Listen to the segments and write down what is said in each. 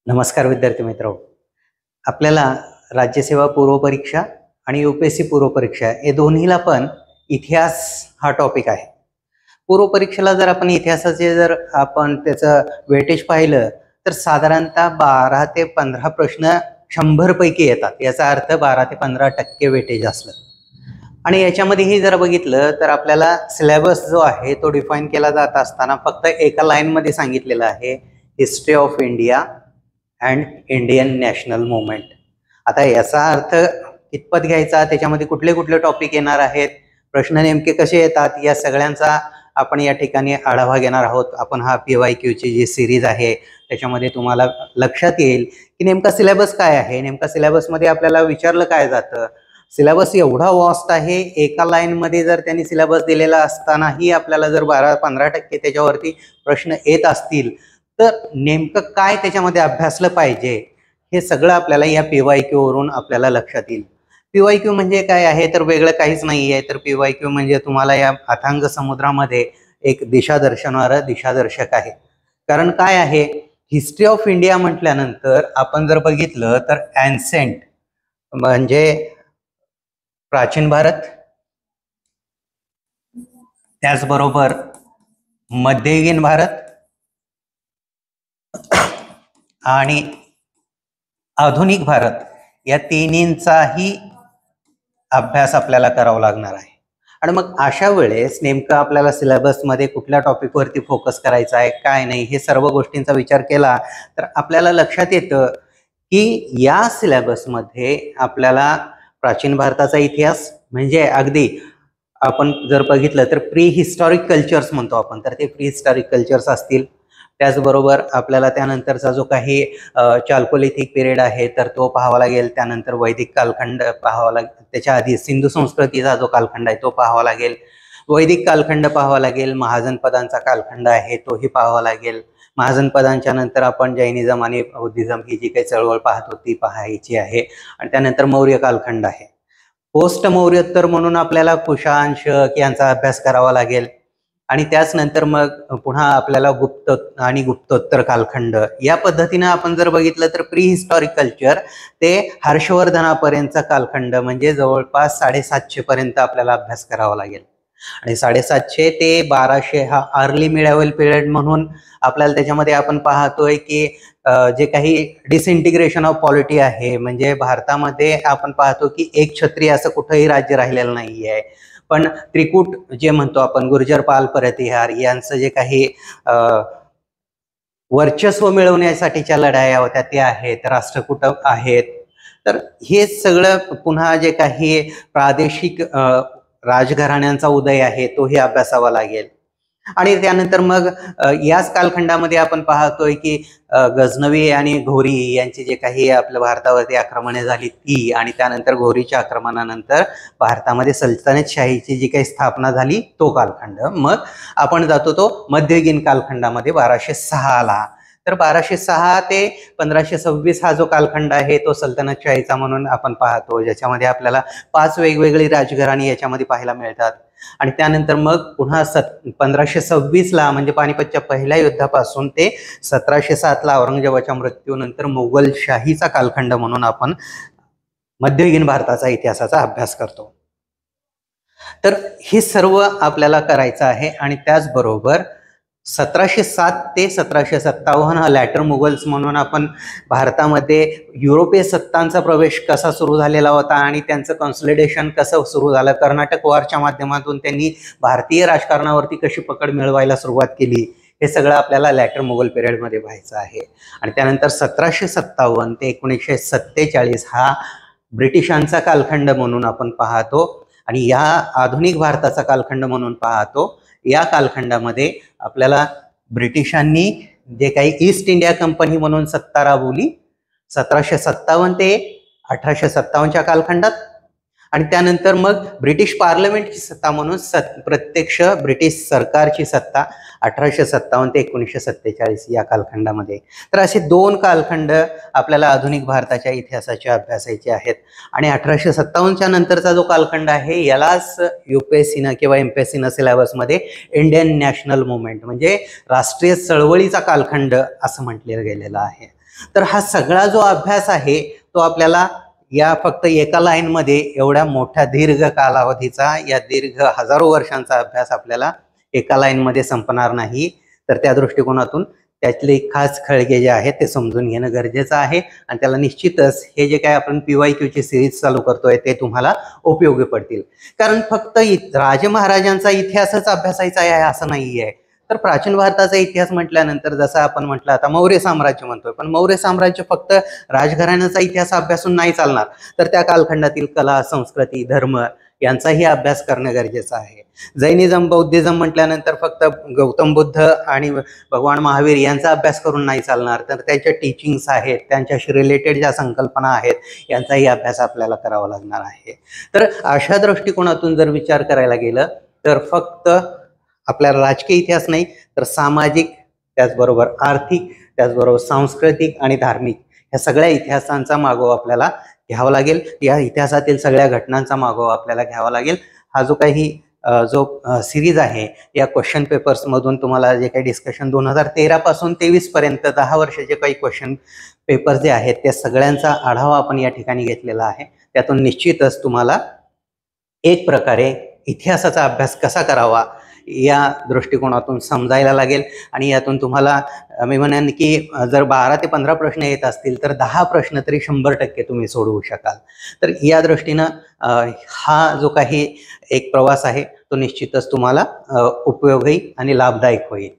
नमस्कार विद्यार्थी मित्र, आपल्याला राज्यसेवा पूर्व परीक्षा आणि यूपीएससी पूर्व परीक्षा हे दोन्हीला पण इतिहास हा टॉपिक आहे. पूर्व परीक्षेला जर आपण इतिहासाचे जर आपण त्याचं वेटेज पाहिलं तर साधारणतः 12 ते 15 प्रश्न 100 पैकी येतात. याचा अर्थ 12 ते 15% वेटेज असलं. आणि याच्यामध्येही जर बघितलं तर आपल्याला सिलेबस जो आहे तो डिफाईन केला जात असताना फक्त एका लाईनमध्ये सांगितलेलं आहे, history of India and Indian national movement. आता याचा अर्थ कितपत घ्यायचा, त्याच्यामध्ये कुठले कुठले टॉपिक येणार आहेत, प्रश्न नेमके कसे येतात, या सगळ्यांचा आपण या ठिकाणी आढावा घेणार आहोत. आपण हा PYQ ची जी सिरीज आहे त्याच्यामध्ये तुम्हाला लक्षात येईल की नेमका सिलेबस काय आहे, नेमका सिलेबसमध्ये आपल्याला विचारलं काय जातं. सिलेबस एवढा वास्ट आहे, एका लाईनमध्ये जर त्यांनी सिलेबस दिलेला असतानाही आपल्याला जर 12-15% त्याच्यावरती प्रश्न येत असतील तर नेमकं काय त्याच्यामध्ये अभ्यासलं पाहिजे हे सगळं आपल्याला या PYQ वरून आपल्याला लक्षात येईल. PYQ म्हणजे काय आहे तर वेगळं काहीच नाही आहे. तर PYQ म्हणजे तुम्हाला या अथांग समुद्रामध्ये एक दिशा दर्शवणारं दिशादर्शक आहे. कारण काय आहे, हिस्ट्री ऑफ इंडिया म्हटल्यानंतर आपण जर बघितलं तर एन्सेंट म्हणजे प्राचीन भारत, त्याचबरोबर मध्ययुगीन भारत आणि आधुनिक भारत या तिन्हींचाही अभ्यास आपल्याला करावा लागणार आहे. आणि मग अशा वेळेस नेमकं आपल्याला सिलेबसमध्ये कुठल्या टॉपिकवरती फोकस करायचा आहे काय नाही हे सर्व गोष्टींचा विचार केला तर आपल्याला लक्षात येतं की या सिलेबसमध्ये आपल्याला प्राचीन भारताचा इतिहास म्हणजे अगदी आपण जर बघितलं तर प्री हिस्टॉरिक कल्चर्स म्हणतो आपण, तर ते प्री हिस्टॉरिक कल्चर्स असतील. त्याचबरोबर आपल्याला त्यानंतरचा जो काही चाल्कोलिथिक पिरियड आहे तर तो पाहावा लागेल. त्यानंतर वैदिक कालखंड पाहावा लागेल. त्याच्या आधी सिंधू संस्कृतीचा जो कालखंड आहे तो पाहावा लागेल. वैदिक कालखंड पाहावा लागेल. महाजनपदांचा कालखंड आहे तोही पाहावा लागेल. महाजनपदांच्या नंतर आपण जैनिझम आणि बुद्धिझम ही जी काही चळवळ पाहतो ती पाहायची आहे. आणि त्यानंतर मौर्य कालखंड आहे. पोस्ट मौर्योत्तर म्हणून आपल्याला कुशाण, शक यांचा अभ्यास करावा लागेल. आणि त्याच नंतर मग पुन्हा आपल्याला गुप्त आणि गुप्तोत्तर कालखंड या पद्धतीने आपण जर बघितलं तर प्री हिस्टॉरिक कल्चर ते हर्षवर्धनापर्यंतचा कालखंड म्हणजे जवळपास 750 पर्यंत आपल्याला अभ्यास करावा लागेल. आणि 750 ते 1200 हा अर्ली मिडॅव्हल पिरियड म्हणून आपल्याला त्याच्यामध्ये आपण पाहतोय की जे काही डिसइंटिग्रेशन ऑफ पॉलिटी आहे, म्हणजे भारतामध्ये आपण पाहतो की एक छत्री असं कुठंही राज्य राहिलेलं नाही आहे. पण त्रिकूट जे म्हणतो आपण, गुर्जर, पाल, परतिहार यांचं जे काही वर्चस्व मिळवण्यासाठीच्या लढाया होत्या ते आहेत, राष्ट्रकूट आहेत. तर हे सगळं पुन्हा जे काही प्रादेशिक राजघराण्यांचा उदय आहे तोही अभ्यासावा लागेल. आणि त्यानंतर मग याच कालखंडामध्ये आपण पाहतोय की गझनवी आणि घोरी यांची जे काही आपल्या भारतावरती आक्रमणे झाली ती, आणि त्यानंतर घोरीच्या आक्रमणानंतर भारतामध्ये सल्तनतशाहीची जी काही स्थापना झाली तो कालखंड. मग आपण जातो तो मध्ययुगीन कालखंडामध्ये 1206 ला. तर 1206 ते 1526 हा जो कालखंड आहे तो सल्तनतशाहीचा म्हणून आपण पाहतो, ज्याच्यामध्ये आपल्याला 5 वेगवेगळी राजघराणी याच्यामध्ये पाहायला मिळतात. आणि त्यानंतर मग पुन्हा 1526 ला म्हणजे पानिपतच्या पहिल्या युद्धापासून ते 1707 ला औरंगजेबाच्या मृत्यूनंतर मुघलशाहीचा कालखंड म्हणून आपण मध्ययुगीन भारताचा इतिहासाचा अभ्यास करतो. तर हे सर्व आपल्याला करायचं आहे. आणि त्याचबरोबर 1707 ते 1757 हा लॅटर मुघल्स म्हणून आपण भारतामध्ये युरोपीय सत्तांचा प्रवेश कसा सुरू झालेला होता आणि त्यांचं कॉन्सॉलिडेशन कसं सुरू झालं, कर्नाटक वॉरच्या माध्यमातून त्यांनी भारतीय राजकारणावरती कशी पकड मिळवायला सुरुवात केली, हे सगळं आपल्याला लॅटर मुघल पिरियडमध्ये पाहायचं आहे. आणि त्यानंतर 1757 ते 1947 हा ब्रिटिशांचा कालखंड म्हणून आपण पाहतो आणि या आधुनिक भारताचा कालखंड म्हणून पाहतो. या कालखंडामध्ये आपल्याला ब्रिटिशांनी जे काही ईस्ट इंडिया कंपनी म्हणून सत्ता राबवली 1757 ते 1857च्या कालखंडात. आणि त्यानंतर मग ब्रिटिश पार्लमेंटची सत्ता म्हणून प्रत्यक्ष ब्रिटिश सरकारची सत्ता 1857 ते 1947 या कालखंडामध्ये. तर असे 2 कालखंड आपल्याला आधुनिक भारताच्या इतिहासाचे अभ्यासायचे आहेत. आणि 1857च्या नंतरचा जो कालखंड आहे यालाच UPSCनं किंवा MPSCनं सिलेबसमध्ये इंडियन नॅशनल मुवमेंट म्हणजे राष्ट्रीय चळवळीचा कालखंड असं म्हटलं गेलेलं आहे. तर हा सगळा जो अभ्यास आहे तो आपल्याला या फक्त एका लाईनमध्ये एवढ्या मोठ्या दीर्घ कालावधीचा, या दीर्घ हजारो वर्षांचा अभ्यास आपल्याला एका लाईनमध्ये संपणार नाही. तर त्या दृष्टिकोनातून त्यातले खास खळगे जे आहेत ते समजून घेणं गरजेचं आहे आणि त्याला निश्चितच हे जे काय आपण PYQ ची सिरीज चालू करतोय ते तुम्हाला उपयोगी पडतील. कारण फक्त राजे महाराजांचा इतिहासच अभ्यासायचा आहे असं नाही आहे. तर प्राचीन भारताचा इतिहास म्हटल्यानंतर जसं आपण म्हटलं आता मौर्य साम्राज्य म्हणतोय, पण मौर्य साम्राज्य फक्त राजघराण्याचा इतिहास अभ्यासून नाही चालणार. तर त्या कालखंडातील कला, संस्कृती, धर्म यांचाही अभ्यास करणं गरजेचं आहे. जैनिझम, बौद्धिझम म्हटल्यानंतर फक्त गौतम बुद्ध आणि भगवान महावीर यांचा अभ्यास करून नाही चालणार. तर त्यांच्या टीचिंग्स आहेत, त्यांच्याशी रिलेटेड ज्या संकल्पना आहेत यांचाही अभ्यास आपल्याला करावा लागणार आहे. तर अशा दृष्टिकोनातून जर विचार करायला गेलं तर फक्त आपल्याला राजकीय इतिहास नाही तर सामाजिक, त्याचबरोबर आर्थिक, त्याचबरोबर सांस्कृतिक आणि धार्मिक या सगळ्या इतिहासांचा मागोवा आपल्याला घ्यावा लागेल. या इतिहासातील सगळ्या घटनांचा मागोवा आपल्याला घ्यावा लागेल. हा जो काही सिरीज आहे या क्वेश्चन पेपर्समधून तुम्हाला जे काही डिस्कशन 2013 पासून 23 पर्यंत 10 वर्षाचे काही क्वेश्चन पेपर्स जे आहेत त्या सगळ्यांचा आढावा आपण या ठिकाणी घेतलेला आहे. त्यातून निश्चितच तुम्हाला एक प्रकारे इतिहासाचा अभ्यास कसा करावा या दृष्टिकोनातून समजायला लागेल. आणि यातून तुम्हाला मी म्हणेन की जर 12 ते 15 प्रश्न येत असतील तर 10 प्रश्न तरी 100% तुम्ही सोडवू शकाल. तर या दृष्टीनं हा जो काही एक प्रवास आहे तो निश्चितच तुम्हाला उपयोगी आणि लाभदायक होईल.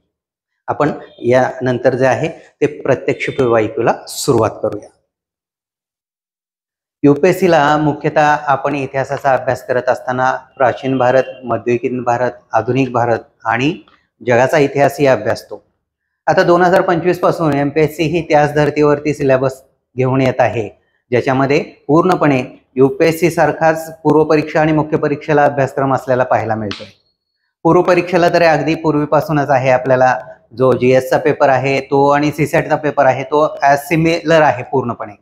आपण या नंतर जे आहे ते प्रत्यक्ष PYQ ला सुरुवात करूया. UPSCला मुख्यतः आपण इतिहासाचा अभ्यास करत असताना प्राचीन भारत, मध्ययुगीन भारत, आधुनिक भारत आणि जगाचा इतिहासही अभ्यासतो. आता 2025 पासून MPSC ही त्याच धर्तीवरती सिलेबस घेऊन येत आहे ज्याच्यामध्ये पूर्णपणे UPSC सारखाच पूर्वपरीक्षा आणि मुख्य परीक्षेला अभ्यासक्रम असलेला पाहायला मिळतोय. पूर्वपरीक्षेला तर अगदी पूर्वीपासूनच आहे. आपल्याला जो GS चा पेपर आहे तो आणि CSAT चा पेपर आहे तो ॲज सिमिलर आहे पूर्णपणे.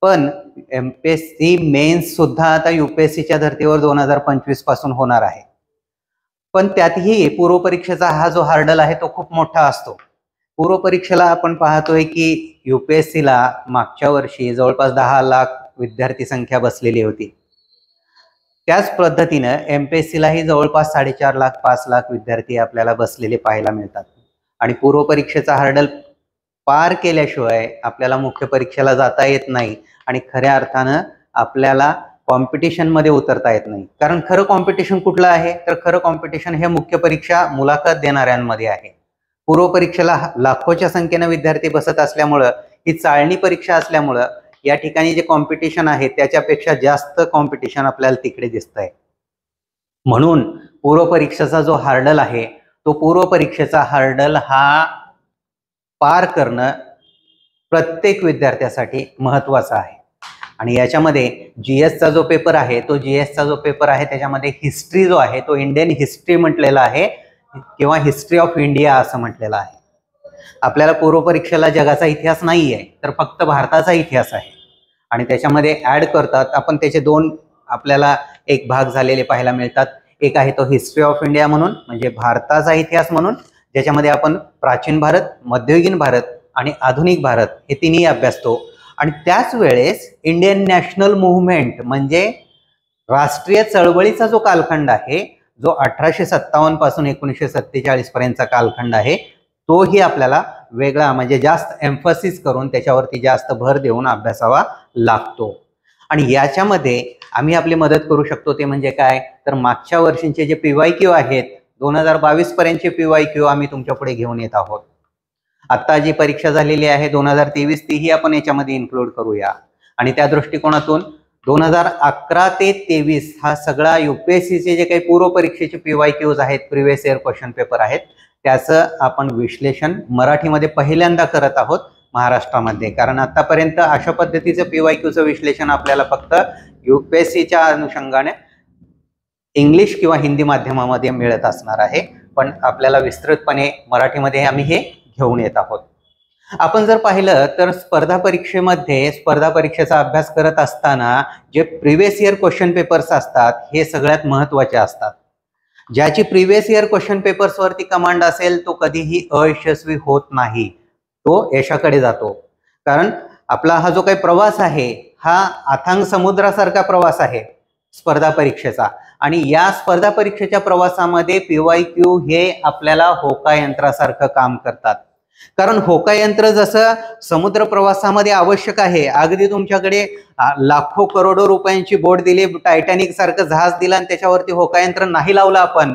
पण MPSC मेन्स सुद्धा आता UPSCच्या धर्तीवर 2025 पासून होणार आहे. पण त्यातही पूर्वपरीक्षेचा हा जो हार्डल आहे तो खूप मोठा असतो. पूर्वपरीक्षेला आपण पाहतोय की UPSCला मागच्या वर्षी जवळपास 10 लाख विद्यार्थी संख्या बसलेली होती. त्याच पद्धतीनं MPSCलाही जवळपास 4.5 लाख 5 लाख विद्यार्थी आपल्याला बसलेले पाहायला मिळतात. आणि पूर्वपरीक्षेचा हार्डल पार केल्याशिवाय आपल्याला मुख्य परीक्षेला जाता येत नाही आणि खऱ्या अर्थानं आपल्याला कॉम्पिटिशनमध्ये उतरता येत नाही. कारण खरं कॉम्पिटिशन कुठलं आहे तर खरं कॉम्पिटिशन हे मुख्य परीक्षा मुलाखत देणाऱ्यांमध्ये आहे. पूर्वपरीक्षेला लाखोच्या संख्येनं विद्यार्थी बसत असल्यामुळं, ही चाळणी परीक्षा असल्यामुळं या ठिकाणी जे कॉम्पिटिशन आहे त्याच्यापेक्षा जास्त कॉम्पिटिशन आपल्याला तिकडे दिसतंय. म्हणून पूर्वपरीक्षेचा जो हार्डल आहे तो पूर्वपरीक्षेचा हार्डल हा पार करणं प्रत्येक विद्यार्थ्यासाठी महत्त्वाचं आहे. आणि याच्यामध्ये GS चा जो पेपर आहे तो GS चा जो पेपर आहे त्याच्यामध्ये हिस्ट्री जो आहे तो इंडियन हिस्ट्री म्हटलेला आहे किंवा हिस्ट्री ऑफ इंडिया असं म्हटलेलं आहे. आपल्याला पूर्वपरीक्षेला जगाचा इतिहास नाही आहे तर फक्त भारताचा इतिहास आहे. आणि त्याच्यामध्ये ॲड करतात आपण त्याचे 2 आपल्याला एक भाग झालेले पाहायला मिळतात. एक आहे तो हिस्ट्री ऑफ इंडिया म्हणून, म्हणजे भारताचा इतिहास म्हणून, ज्याच्यामध्ये आपण प्राचीन भारत, मध्ययुगीन भारत आणि आधुनिक भारत हे तिन्ही अभ्यासतो. आणि त्याच वेळेस इंडियन नॅशनल मूव्हमेंट म्हणजे राष्ट्रीय चळवळीचा जो कालखंड आहे जो 1857 पासून 1947 पर्यंतचा कालखंड आहे तोही आपल्याला वेगळा म्हणजे जास्त एम्फसिस करून त्याच्यावरती जास्त भर देऊन अभ्यासावा लागतो. आणि याच्यामध्ये आम्ही आपली मदत करू शकतो ते म्हणजे काय तर मागच्या वर्षींचे जे PYQ आहेत 2022 पर्यंतचे PYQ आम्ही तुमच्या पुढे घेऊन येत आहोत. आता जी परीक्षा झालेली आहे 2023 तीही आपण याच्यामध्ये इन्क्लूड करूया. आणि त्या दृष्टिकोनातून 2011 ते 23 हा सगळा UPSCचे जे काही पूर्व परीक्षेचे PYQs आहेत, प्रिव्हियस इयर क्वेश्चन पेपर आहेत, त्याचं आपण विश्लेषण मराठीमध्ये पहिल्यांदा करत आहोत महाराष्ट्रामध्ये. कारण आतापर्यंत अशा पद्धतीचं PYQचं विश्लेषण आपल्याला फक्त UPSCच्या अनुषंगाने इंग्लिश किंवा हिंदी माध्यमामध्ये मिळत असणार आहे. पण आपल्याला विस्तृतपणे मराठीमध्ये आम्ही हे घेऊन येत आहोत. आपण जर पाहिलं तर स्पर्धा परीक्षेचा अभ्यास करत असताना जे प्रिव्हियस इयर क्वेश्चन पेपर्स असतात हे सगळ्यात महत्त्वाचे असतात. ज्याची प्रिव्हियस इयर क्वेश्चन पेपर्सवरती कमांड असेल तो कधीही अयशस्वी होत नाही, तो यशाकडे जातो. कारण आपला हा जो काही प्रवास आहे हा अथांग समुद्रासारखा प्रवास आहे स्पर्धा परीक्षेचा, आणि या स्पर्धा परीक्षेच्या प्रवासामध्ये PYQ हे आपल्याला होका यंत्रासारखं काम करतात. कारण होका यंत्र जसं समुद्र प्रवासामध्ये आवश्यक आहे, अगदी तुमच्याकडे लाखो करोडो रुपयांची बोट दिली, टायटॅनिक सारखं जहाज दिलं आणि त्याच्यावरती होका यंत्र नाही लावलं आपण,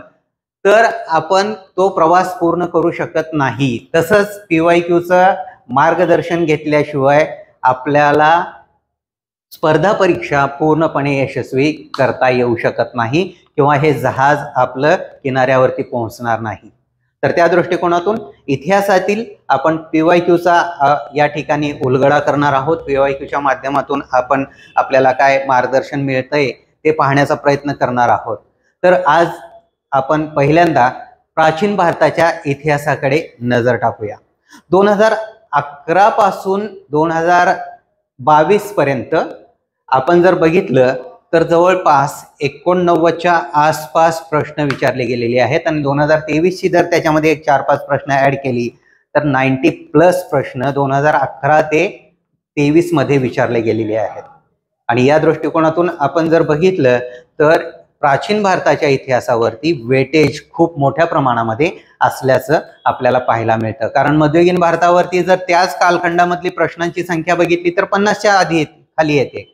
तर आपण तो प्रवास पूर्ण करू शकत नाही. तसंच PYQचं मार्गदर्शन घेतल्याशिवाय आपल्याला स्पर्धा परीक्षा पूर्णपणे यशस्वी करता येऊ शकत नाही किंवा हे जहाज आपलं किनाऱ्यावरती पोहोचणार नाही. तर त्या दृष्टिकोनातून इतिहासातील आपण PYQचा या ठिकाणी उलगडा करणार आहोत. PYQच्या माध्यमातून आपण आपल्याला काय मार्गदर्शन मिळतंय ते पाहण्याचा प्रयत्न करणार आहोत. तर आज आपण पहिल्यांदा प्राचीन भारताच्या इतिहासाकडे नजर टाकूया. 2011 पासून 2022 पर्यंत आपण जर बघितलं तर जवळपास 89च्या आसपास प्रश्न विचारले गेलेले आहेत, आणि 2023ची जर त्याच्यामध्ये एक 4-5 प्रश्न ऍड केली तर 90+ प्रश्न 2011 ते 23 मध्ये विचारले गेलेले आहेत. आणि या दृष्टिकोनातून आपण जर बघितलं तर प्राचीन भारताच्या इतिहासावरती वेटेज खूप मोठ्या प्रमाणामध्ये असल्याचं आपल्याला पाहायला मिळतं. कारण मध्ययुगीन भारतावरती जर त्याच कालखंडामधली प्रश्नांची संख्या बघितली तर 50च्या आधी खाली येते,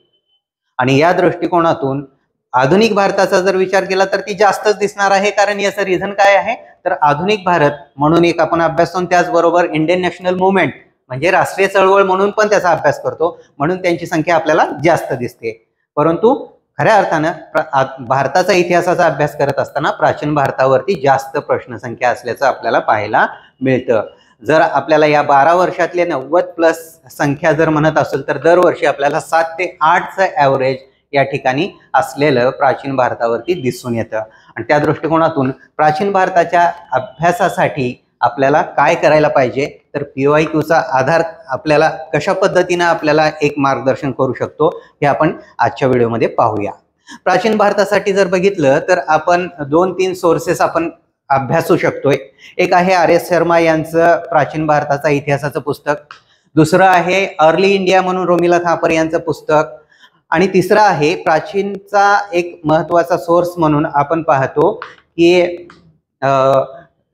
आणि या दृष्टिकोनातून आधुनिक भारताचा जर विचार केला तर ती जास्तच दिसणार आहे. कारण याचं रिझन काय आहे तर आधुनिक भारत म्हणून एक आपण अभ्यास करतो, त्याचबरोबर इंडियन नॅशनल मुवमेंट म्हणजे राष्ट्रीय चळवळ म्हणून पण त्याचा अभ्यास करतो, म्हणून त्यांची संख्या आपल्याला जास्त दिसते. परंतु खऱ्या अर्थानं भारताचा इतिहासाचा अभ्यास करत असताना प्राचीन भारतावरती जास्त प्रश्नसंख्या असल्याचं आपल्याला पाहायला मिळतं. जर आपल्याला या 12 वर्षातले 90+ संख्या जर म्हणत असेल तर दरवर्षी आपल्याला 7 ते 8चं ॲव्हरेज या ठिकाणी असलेलं प्राचीन भारतावरती दिसून येतं. आणि त्या दृष्टिकोनातून प्राचीन भारताच्या अभ्यासासाठी आपल्याला काय करायला पाहिजे तर PYQचा आधार आपल्याला कशा पद्धतीनं आपल्याला एक मार्गदर्शन करू शकतो हे आपण आजच्या व्हिडिओमध्ये पाहूया. प्राचीन भारतासाठी जर बघितलं तर आपण 2-3 सोर्सेस आपण अभ्यासू शकतोय. एक आहे RS शर्मा यांचं प्राचीन भारताचा इतिहासाचं पुस्तक, दुसरं आहे अर्ली इंडिया म्हणून रोमिला थापर यांचं पुस्तक, आणि तिसरं आहे प्राचीनचा एक महत्वाचा सोर्स म्हणून आपण पाहतो की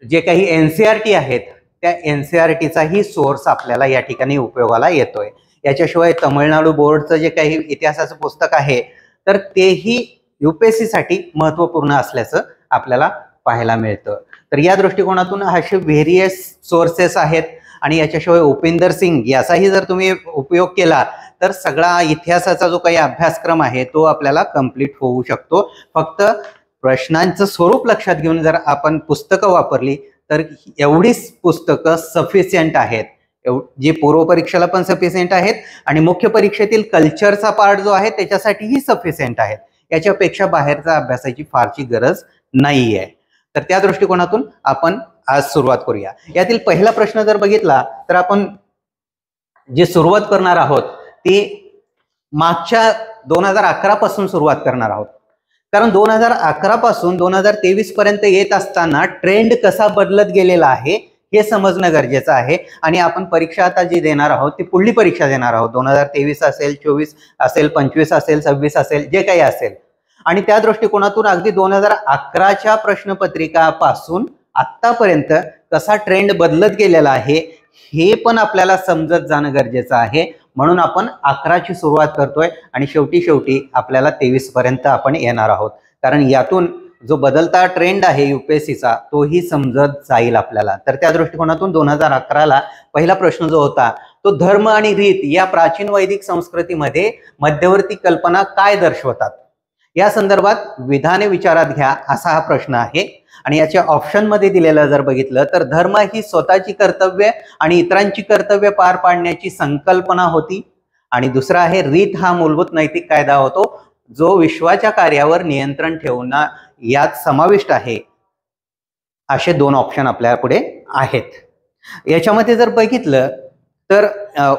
जे काही NCERT आहेत त्या NCERTचाही सोर्स आपल्याला या ठिकाणी उपयोगाला येतोय. याच्याशिवाय तमिळनाडू बोर्डचं जे काही इतिहासाचं पुस्तक आहे तर तेही UPSC साठी महत्वपूर्ण असल्याचं आपल्याला पाहायला मिळतं. तर या दृष्टिकोनातून असे व्हेरियस सोर्सेस आहेत, आणि याच्याशिवाय उपिंदर सिंग याचाही जर तुम्ही उपयोग केला तर सगळा इतिहासाचा जो काही अभ्यासक्रम आहे तो आपल्याला कंप्लीट होऊ शकतो. फक्त प्रश्नांचं स्वरूप लक्षात घेऊन जर आपण पुस्तकं वापरली तर एवढीच पुस्तकं सफिशियंट आहेत, जी पूर्व परीक्षेला पण सफिशियंट आहेत आणि मुख्य परीक्षेतील कल्चरचा पार्ट जो आहे त्याच्यासाठीही सफिशियंट आहेत. याच्यापेक्षा बाहेरचा अभ्यासाची फारशी गरज नाहीये. तर त्या दृष्टिकोनातून आपण आज सुरुवात करूया. यातील पहिला प्रश्न जर बघितला तर आपण जी सुरुवात करणार आहोत ती मागच्या 2011 पासून सुरुवात करणार आहोत. कारण 2011 पासून 2023 पर्यंत येत असताना ट्रेंड कसा बदलत गेलेला आहे हे समजणं गरजेचं आहे. आणि आपण परीक्षा आता जी देणार आहोत ती पुढली परीक्षा देणार आहोत, 2023 असेल, 24 असेल, 25 असेल, 26 असेल, जे काही असेल. आणि त्या दृष्टिकोनातून अगदी 2011च्या प्रश्नपत्रिकापासून आतापर्यंत कसा ट्रेंड बदलत गेलेला आहे हे पण आपल्याला समजत जाणं गरजेचं आहे. म्हणून आपण 11ची सुरुवात करतोय आणि शेवटी आपल्याला 23 पर्यंत आपण येणार आहोत. कारण यातून जो बदलता ट्रेंड आहे UPSCचा तोही समजत जाईल आपल्याला. तर त्या दृष्टिकोनातून 2011ला पहिला प्रश्न जो होता तो धर्म आणि रीत या प्राचीन वैदिक संस्कृतीमध्ये मध्यवर्ती कल्पना काय दर्शवतात या संदर्भात विधाने विचारात घ्या असा हा प्रश्न आहे. आणि याच्या ऑप्शन मध्ये दिलेलं जर बघितलं तर धर्म ही स्वतःची कर्तव्य आणि इतरांची कर्तव्य पार पाडण्याची संकल्पना होती, आणि दुसरा आहे रीत हा मूलभूत नैतिक कायदा होतो जो विश्वाच्या कार्यावर नियंत्रण ठेवणं यात समाविष्ट आहे. असे 2 ऑप्शन आपल्या पुढे आहेत. याच्यामध्ये जर बघितलं तर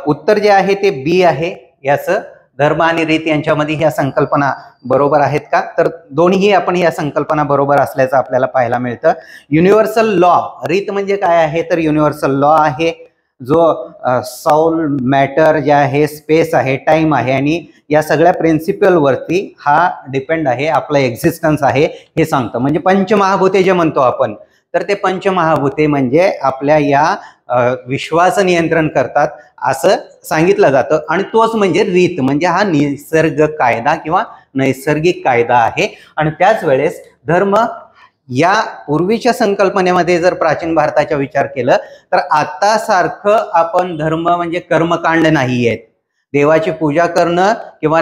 उत्तर जे आहे ते B आहे. याचं धर्म आणि रीत यांच्यामध्ये ह्या संकल्पना बरोबर आहेत का तर दोन्हीही आपण या संकल्पना बरोबर असल्याचं आपल्याला पाहायला मिळतं. युनिव्हर्सल लॉ, रीत म्हणजे काय आहे तर युनिव्हर्सल लॉ आहे, जो सौल, मॅटर जे आहे, स्पेस आहे, टाइम आहे, आणि या सगळ्या प्रिन्सिपलवरती हा डिपेंड आहे, आपलं एक्झिस्टन्स आहे हे सांगतं. म्हणजे पंचमहाभूते जे म्हणतो आपण, तर ते पंचमहाभूते म्हणजे आपल्या या विश्वाचं नियंत्रण करतात असं सांगितलं जातं. आणि तोच म्हणजे रीत, म्हणजे हा निसर्ग कायदा किंवा नैसर्गिक कायदा आहे. आणि त्याच वेळेस धर्म या पूर्वीच्या संकल्पनेमध्ये जर प्राचीन भारताचा विचार केलं तर आता सारखं आपण धर्म म्हणजे कर्मकांड नाही आहेत. देवाची पूजा करणं किंवा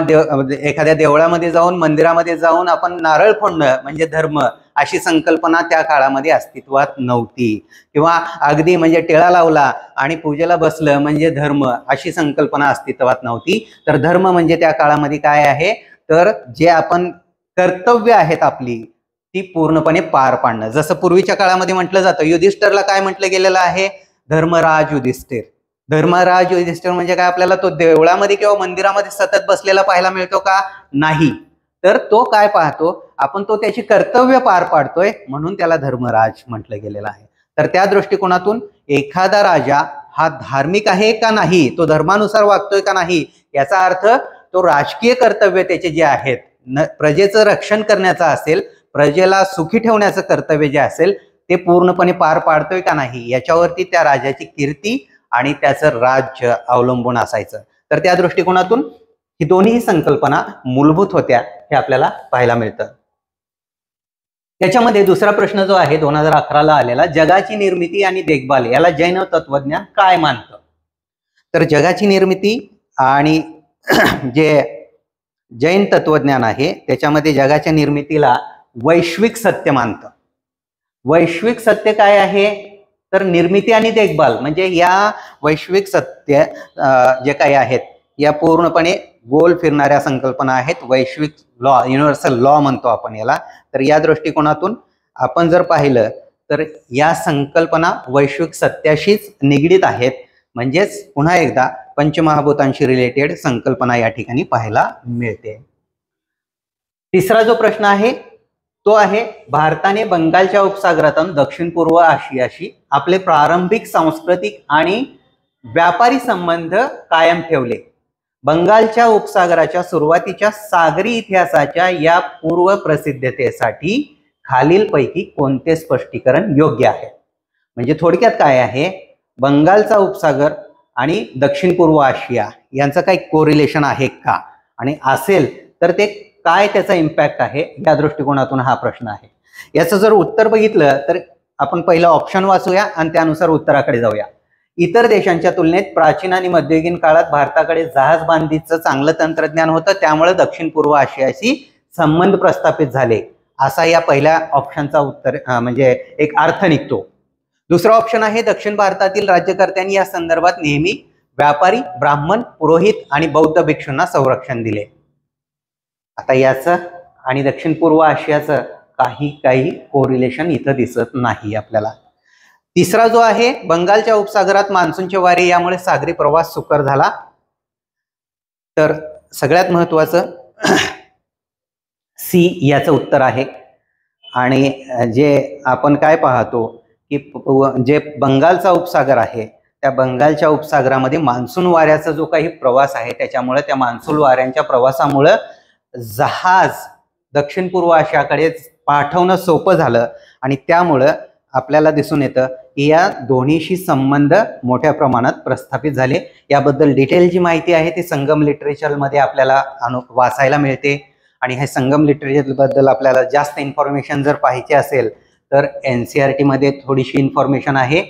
एखाद्या देवळामध्ये जाऊन, मंदिरामध्ये जाऊन आपण नारळ फोडणं म्हणजे धर्म, अशी संकल्पना त्या काळामध्ये अस्तित्वात नव्हती. किंवा अगदी म्हणजे टिळा लावला आणि पूजेला बसलं म्हणजे धर्म, अशी संकल्पना अस्तित्वात नव्हती. तर धर्म म्हणजे त्या काळामध्ये काय आहे, तर जे आपण कर्तव्य आहेत आपली ती पूर्णपणे पार पाडणं. जसं पूर्वीच्या काळामध्ये म्हटलं जातं, युधिष्ठिरला काय म्हटलं गेलेलं आहे, धर्मराज युधिष्ठिर. धर्मराज युधिष्ठिर म्हणजे काय, आपल्याला तो देवळामध्ये किंवा मंदिरामध्ये सतत बसलेला पाहायला मिळतो का, नाही. तर तो काय पाहतो आपण, तो त्याची कर्तव्य पार पाडतोय म्हणून त्याला धर्मराज म्हटलं गेलेलं आहे. तर त्या दृष्टिकोनातून एखादा राजा हा धार्मिक आहे का नाही, तो धर्मानुसार वागतोय का नाही, याचा अर्थ तो राजकीय कर्तव्य त्याचे जे आहेत, प्रजेचं रक्षण करण्याचं असेल, प्रजेला सुखी ठेवण्याचं कर्तव्य जे असेल ते पूर्णपणे पार पाडतोय का नाही, याच्यावरती त्या राजाची कीर्ती आणि त्याचं राज्य अवलंबून असायचं. तर त्या दृष्टिकोनातून ही दोन्ही संकल्पना मूलभूत होत्या हे आपल्याला पाहायला मिळतं. त्याच्यामध्ये दुसरा प्रश्न जो आहे 2011ला आलेला, जगाची निर्मिती आणि देखभाल याला जैन तत्वज्ञान काय मानतं. तर जगाची निर्मिती आणि जे जैन तत्वज्ञान आहे त्याच्यामध्ये जगाच्या निर्मितीला वैश्विक सत्य मानतं. वैश्विक सत्य काय आहे, तर निर्मिती आणि देखभाल म्हणजे या वैश्विक सत्य जे काही आहेत या पूर्णपणे गोल फिरणाऱ्या संकल्पना आहेत. वैश्विक लॉ, युनिव्हर्सल लॉ म्हणतो आपण याला. तर या दृष्टिकोनातून आपण जर पाहिलं तर या संकल्पना वैश्विक सत्याशीच निगडीत आहेत. म्हणजेच पुन्हा एकदा पंचमहाभूतांशी रिलेटेड संकल्पना या ठिकाणी पाहायला मिळते. तिसरा जो प्रश्न आहे तो आहे, भारताने बंगालच्या उपसागरातून दक्षिण पूर्व आशियाशी आपले प्रारंभिक सांस्कृतिक आणि व्यापारी संबंध कायम ठेवले. बंगालच्या उपसागराच्या सुरुवातीच्या सागरी इतिहासाच्या या पूर्व प्रसिद्धतेसाठी खालीलपैकी कोणते स्पष्टीकरण योग्य आहे. म्हणजे थोडक्यात काय आहे, बंगालचा उपसागर आणि दक्षिण पूर्व आशिया यांचं काही कोरिलेशन आहे का, आणि असेल तर ते काय त्याचा इम्पॅक्ट आहे, या दृष्टिकोनातून हा प्रश्न आहे. याचं जर उत्तर बघितलं तर आपण पहिलं ऑप्शन वाचूया आणि त्यानुसार उत्तराकडे जाऊया. इतर देशांच्या तुलनेत प्राचीन आणि मध्ययुगीन काळात भारताकडे जहाज बांधणीचं चांगलं तंत्रज्ञान होतं, त्यामुळे दक्षिण पूर्व आशियाशी संबंध प्रस्थापित झाले, असा या पहिल्या ऑप्शनचा उत्तर म्हणजे एक अर्थ निघतो. दुसरा ऑप्शन आहे, दक्षिण भारतातील राज्यकर्त्यांनी या संदर्भात नेहमी व्यापारी, ब्राह्मण, पुरोहित आणि बौद्ध भिक्षूंना संरक्षण दिले. आता याचं आणि दक्षिण पूर्व आशियाचं काही कोरिलेशन इथं दिसत नाही आपल्याला. तिसरा जो आहे, बंगालच्या उपसागरात मान्सूनचे वारे यामुळे सागरी प्रवास सुकर झाला. तर सगळ्यात महत्वाचं सी याचं उत्तर आहे. आणि जे आपण काय पाहतो की जे बंगालचा उपसागर आहे त्या बंगालच्या उपसागरामध्ये मान्सून वाऱ्याचा जो काही प्रवास आहे त्याच्यामुळे, त्या मान्सून वाऱ्यांच्या प्रवासामुळे जहाज दक्षिण पूर्व आशियाकडे पाठवणं सोपं झालं. आणि त्यामुळं आपल्याला दिसून येतं की या दोन्हीशी संबंध मोठ्या प्रमाणात प्रस्थापित झाले. याबद्दल डिटेल जी माहिती आहे ती संगम लिटरेचरमध्ये आपल्याला वाचायला मिळते. आणि हे संगम लिटरेचर बद्दल आपल्याला जास्त इन्फॉर्मेशन जर पाहिजे असेल तर NCERT मध्ये थोडीशी इन्फॉर्मेशन आहे.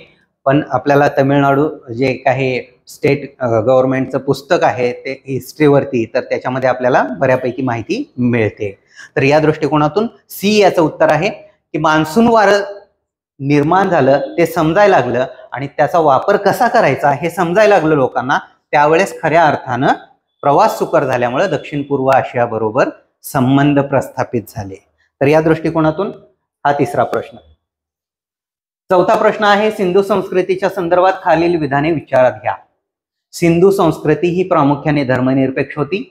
पण आपल्याला तमिळनाडू जे काही स्टेट गव्हर्नमेंटचं पुस्तक आहे ते हिस्ट्रीवरती, तर त्याच्यामध्ये आपल्याला बऱ्यापैकी माहिती मिळते. तर या दृष्टिकोनातून सी याचं उत्तर आहे की मान्सून वारं निर्माण झालं, ते समजायला लागलं आणि त्याचा वापर कसा करायचा हे समजायला लागलं लोकांना. त्यावेळेस खऱ्या अर्थानं प्रवास सुकर झाल्यामुळे दक्षिण पूर्व आशिया बरोबर संबंध प्रस्थापित झाले. तर या दृष्टिकोनातून हा तिसरा प्रश्न. चौथा प्रश्न आहे, सिंधू संस्कृतीच्या संदर्भात खालील विधाने विचारात घ्या. सिंधू संस्कृती ही प्रामुख्याने धर्मनिरपेक्ष होती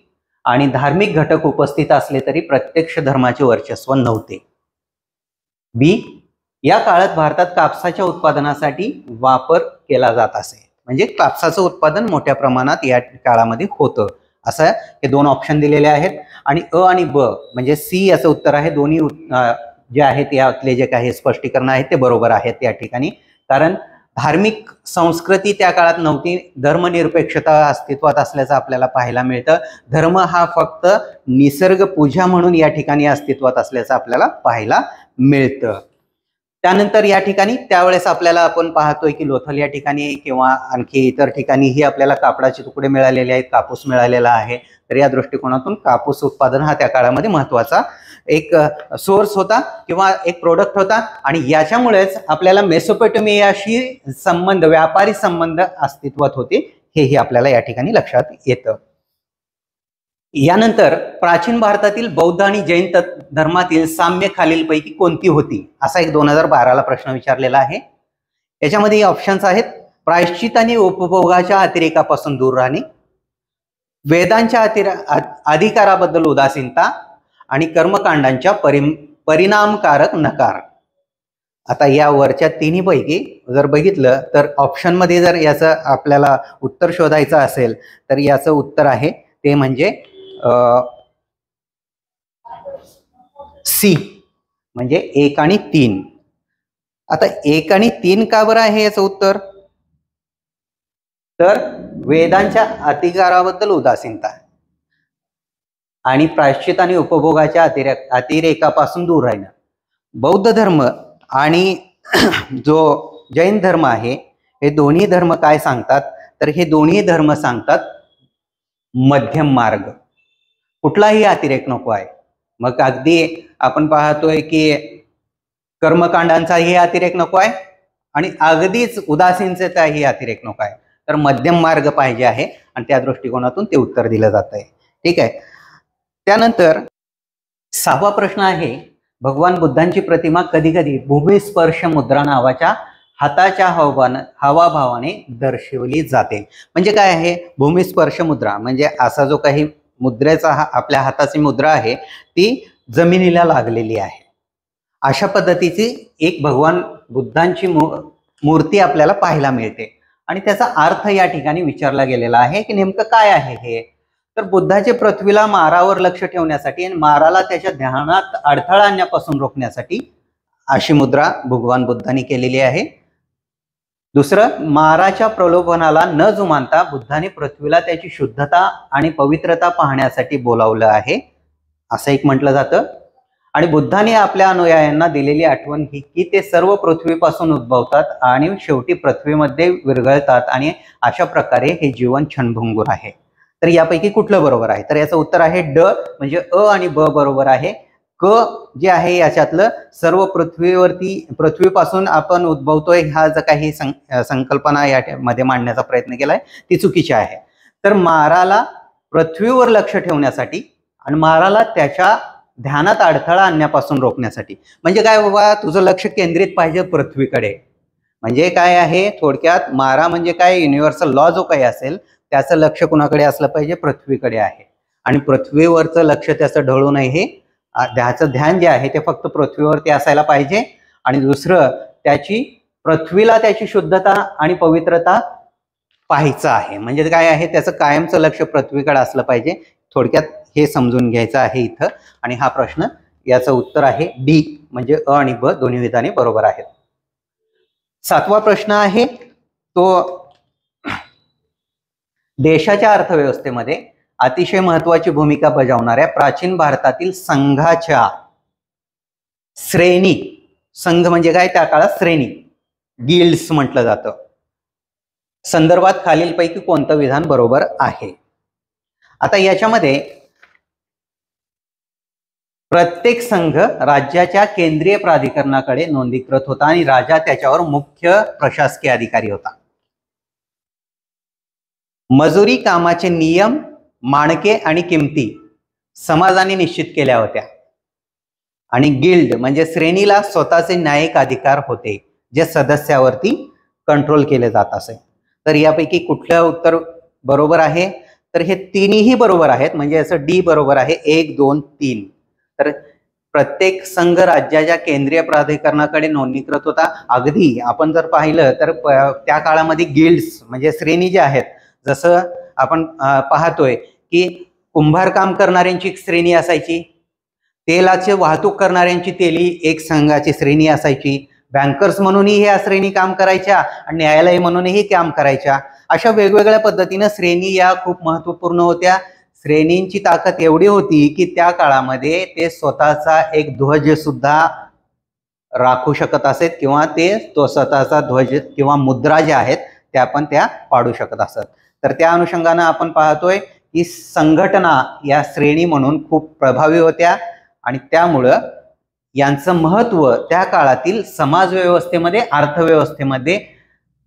आणि धार्मिक घटक उपस्थित असले तरी प्रत्यक्ष धर्माचे वर्चस्व नव्हते. बी, या काळात भारतात कापसाच्या उत्पादनासाठी वापर केला जात असे. म्हणजे कापसाचं उत्पादन मोठ्या प्रमाणात या काळामध्ये होतं, असं हे दोन ऑप्शन दिलेले आहेत. आणि अ आणि ब म्हणजे सी याचं उत्तर आहे. दोन्ही जे आहेत यातले जे काही स्पष्टीकरण आहेत ते बरोबर आहेत या ठिकाणी. कारण धार्मिक संस्कृती त्या काळात नव्हती, धर्मनिरपेक्षता अस्तित्वात असल्याचं आपल्याला पाहायला मिळतं. धर्म हा फक्त निसर्ग पूजा म्हणून या ठिकाणी अस्तित्वात असल्याचं आपल्याला पाहायला मिळतं. त्यानंतर या ठिकाणी त्यावेळेस आपल्याला आपण पाहतोय की लोथल या ठिकाणी किंवा आणखी इतर ठिकाणीही आपल्याला कापडाचे तुकडे मिळालेले आहेत, कापूस मिळालेला आहे. तर या दृष्टिकोनातून कापूस उत्पादन हा त्या काळामध्ये महत्वाचा एक सोर्स होता किंवा एक प्रोडक्ट होता. आणि याच्यामुळेच आपल्याला मेसोपोटेमियाशी संबंध, व्यापारी संबंध अस्तित्वात होते, हेही आपल्याला या ठिकाणी लक्षात येतं. यानंतर प्राचीन भारतातील बौद्ध आणि जैन धर्मातील साम्य खालीलपैकी कोणती होती, असा एक 2012ला प्रश्न विचारलेला आहे. याच्यामध्ये ऑप्शन्स आहेत: प्रायश्चित आणि उपभोगाच्या अतिरेकापासून दूर राहणे, वेदांच्या अधिकाराबद्दल उदासीनता आणि कर्मकांडांच्या परिणामकारक नकार. आता या वरच्या तिन्ही पैकी जर बघितलं तर ऑप्शन मध्ये जर याचं आपल्याला उत्तर शोधायचं असेल तर याचं उत्तर आहे ते म्हणजे सी, म्हणजे 1 आणि 3. आता 1 आणि 3 का बरं आहे याचं उत्तर? तर वेदांच्या अधिकाराबद्दल उदासीनता आणि प्रायश्चित आणि उपभोगाच्या अतिरेकापासून दूर राहणं. बौद्ध धर्म आणि जो जैन धर्म आहे हे दोन्ही धर्म काय सांगतात, तर हे दोन्ही धर्म सांगतात मध्यम मार्ग, कुठलाही अतिरेक नको आहे. मग अगदी आपण पाहतोय की कर्मकांडांचाही अतिरेक नको आहे आणि अगदीच उदासीनतेचाही अतिरेक नको आहे. तर मध्यम मार्ग पाहिजे आहे आणि त्या दृष्टिकोनातून ते उत्तर दिलं जात आहे. ठीक आहे. त्यानंतर 6वा प्रश्न आहे: भगवान बुद्धांची प्रतिमा कधी कधी भूमिस्पर्श मुद्रा नावाच्या हाताच्या हावाभावाने दर्शवली जाते. म्हणजे काय आहे भूमिस्पर्श मुद्रा? म्हणजे असा जो काही मुद्रेचा आपल्या हाताची मुद्रा आहे ती जमिनीला लागलेली आहे, अशा पद्धतीची एक भगवान बुद्धांची मूर्ती आपल्याला पाहायला मिळते. आणि त्याचा अर्थ या ठिकाणी विचारला गेलेला आहे की नेमकं काय आहे हे. तर बुद्धाचे पृथ्वीला मारावर लक्ष ठेवण्यासाठी आणि माराला त्याच्या ध्यानात अडथळा आणण्यापासून रोखण्यासाठी अशी मुद्रा भगवान बुद्धांनी केलेली आहे. दुसरं, माराच्या प्रलोभनाला न जुमानता बुद्धाने पृथ्वीला त्याची शुद्धता आणि पवित्रता पाहण्यासाठी बोलावलं आहे, असं एक म्हटलं जातं. आणि बुद्धाने आपल्या अनुयायांना दिलेली आठवण ही की ते सर्व पृथ्वीपासून उद्भवतात आणि शेवटी पृथ्वीमध्ये विरघळतात आणि अशा प्रकारे हे जीवन क्षणभंगूर आहे. तर यापैकी कुठलं बरोबर आहे? तर याचं उत्तर आहे ड, म्हणजे अ आणि ब बरोबर आहे. क जे आहे याच्यातलं सर्व पृथ्वीपासून आपण उद्भवतोय हा जो काही संकल्पना यामध्ये मांडण्याचा प्रयत्न केलाय ती चुकीची आहे. तर माराला पृथ्वीवर लक्ष ठेवण्यासाठी आणि माराला त्याच्या ध्यानात अडथळा आणण्यापासून रोखण्यासाठी. म्हणजे काय बाबा, तुझं लक्ष केंद्रित पाहिजे पृथ्वीकडे. म्हणजे काय आहे थोडक्यात, मारा म्हणजे काय, युनिव्हर्सल लॉ जो काही असेल त्याचं लक्ष कुणाकडे असलं पाहिजे? पृथ्वीकडे आहे. आणि पृथ्वीवरचं लक्ष त्याचं ढळू नये, हे त्याचं ध्यान जे आहे ते फक्त पृथ्वीवरती असायला पाहिजे. आणि दुसरं, पृथ्वीला त्याची शुद्धता आणि पवित्रता पाहायचं आहे. म्हणजे काय आहे, त्याचं कायमचं लक्ष पृथ्वीकडे असलं पाहिजे. थोडक्यात हे समजून घ्यायचं आहे इथं. आणि हा प्रश्न याचं उत्तर आहे डी, म्हणजे अ आणि ब दोन्ही विधाने बरोबर आहेत. 7वा प्रश्न आहे तो देशाच्या अर्थव्यवस्थेमध्ये अतिशय महत्वाची भूमिका बजावणाऱ्या प्राचीन भारतातील संघाच्या श्रेणी, संघ म्हणजे काय त्या काळात श्रेणी, गिल्ड्स म्हटलं जातं, संदर्भात खालीलपैकी कोणतं विधान बरोबर आहे? आता याच्यामध्ये प्रत्येक संघ राज्याच्या केंद्रीय प्राधिकरणाकडे नोंदणीकृत होता आणि राजा त्याच्यावर मुख्य प्रशासकीय अधिकारी होता. मजुरी कामाचे नियम, मानके आणि किमती समाजाने निश्चित केल्या होत्या. आणि गिल्ड म्हणजे श्रेणीला स्वतःचे न्यायिक अधिकार होते जे सदस्यावरती कंट्रोल केले जात असे. तर यापैकी कुठलं उत्तर बरोबर आहे? तर हे तिन्ही बरोबर आहेत. म्हणजे याचं डी बरोबर आहे, 1, 2, 3. तर प्रत्येक संघ राज्याच्या केंद्रीय प्राधिकरणाकडे नोंदणीकृत होता. अगदी आपण जर पाहिलं तर त्या काळामध्ये गिल्ड्स म्हणजे श्रेणी ज्या आहेत, जसं आपण पाहतोय की कुंभार काम करणाऱ्यांची एक श्रेणी असायची, तेलाचे वाहतूक करणाऱ्यांची तेली एक संघाची श्रेणी असायची, बँकर्स म्हणूनही ह्या श्रेणी काम करायच्या आणि न्यायालय म्हणूनही काम करायच्या. अशा वेगवेगळ्या पद्धतीनं श्रेणी या खूप महत्वपूर्ण होत्या. श्रेणींची ताकद एवढी होती की त्या काळामध्ये ते स्वतःचा एक ध्वज सुद्धा राखू शकत असत किंवा तो स्वतःचा ध्वज किंवा मुद्रा ज्या आहेत त्या पण त्या पाडू शकत असत. तर त्या अनुषंगानं आपण पाहतोय की संघटना या श्रेणी म्हणून खूप प्रभावी होत्या आणि त्यामुळं यांचं महत्व त्या काळातील समाज व्यवस्थेमध्ये, अर्थव्यवस्थेमध्ये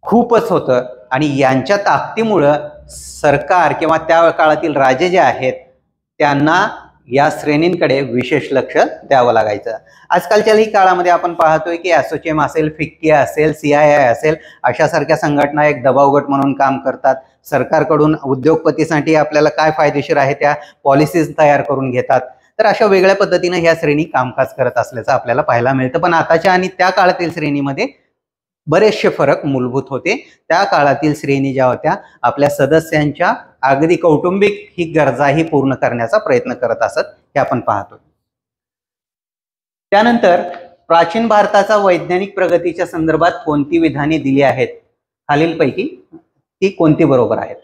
खूपच होतं आणि यांच्या ताकदीमुळं सरकार किंवा त्या काळातील राजे जे आहेत त्यांना या श्रेणींकडे विशेष लक्ष द्यावं लागायचं. आजकालच्याही काळामध्ये आपण पाहतोय की असोचेम असेल, फिक्की असेल, CII असेल, अशासारख्या संघटना एक दबाव गट म्हणून काम करतात. सरकारकडून उद्योगपतीसाठी आपल्याला काय फायदेशीर आहे त्या पॉलिसीज तयार करून घेतात. तर अशा वेगळ्या पद्धतीने ह्या श्रेणी कामकाज करत असल्याचं आपल्याला पाहायला मिळतं. पण आताच्या आणि त्या काळातील श्रेणीमध्ये बरेचसे फरक मूलभूत होते. त्या काळातील श्रेणी ज्या होत्या आपल्या सदस्यांच्या अगदी कौटुंबिक ही गरजाही पूर्ण करण्याचा प्रयत्न करत असत, हे आपण पाहतो. त्यानंतर प्राचीन भारताचा वैज्ञानिक प्रगतीच्या संदर्भात कोणती विधाने दिली आहेत, खालीलपैकी ती कोणती बरोबर आहेत?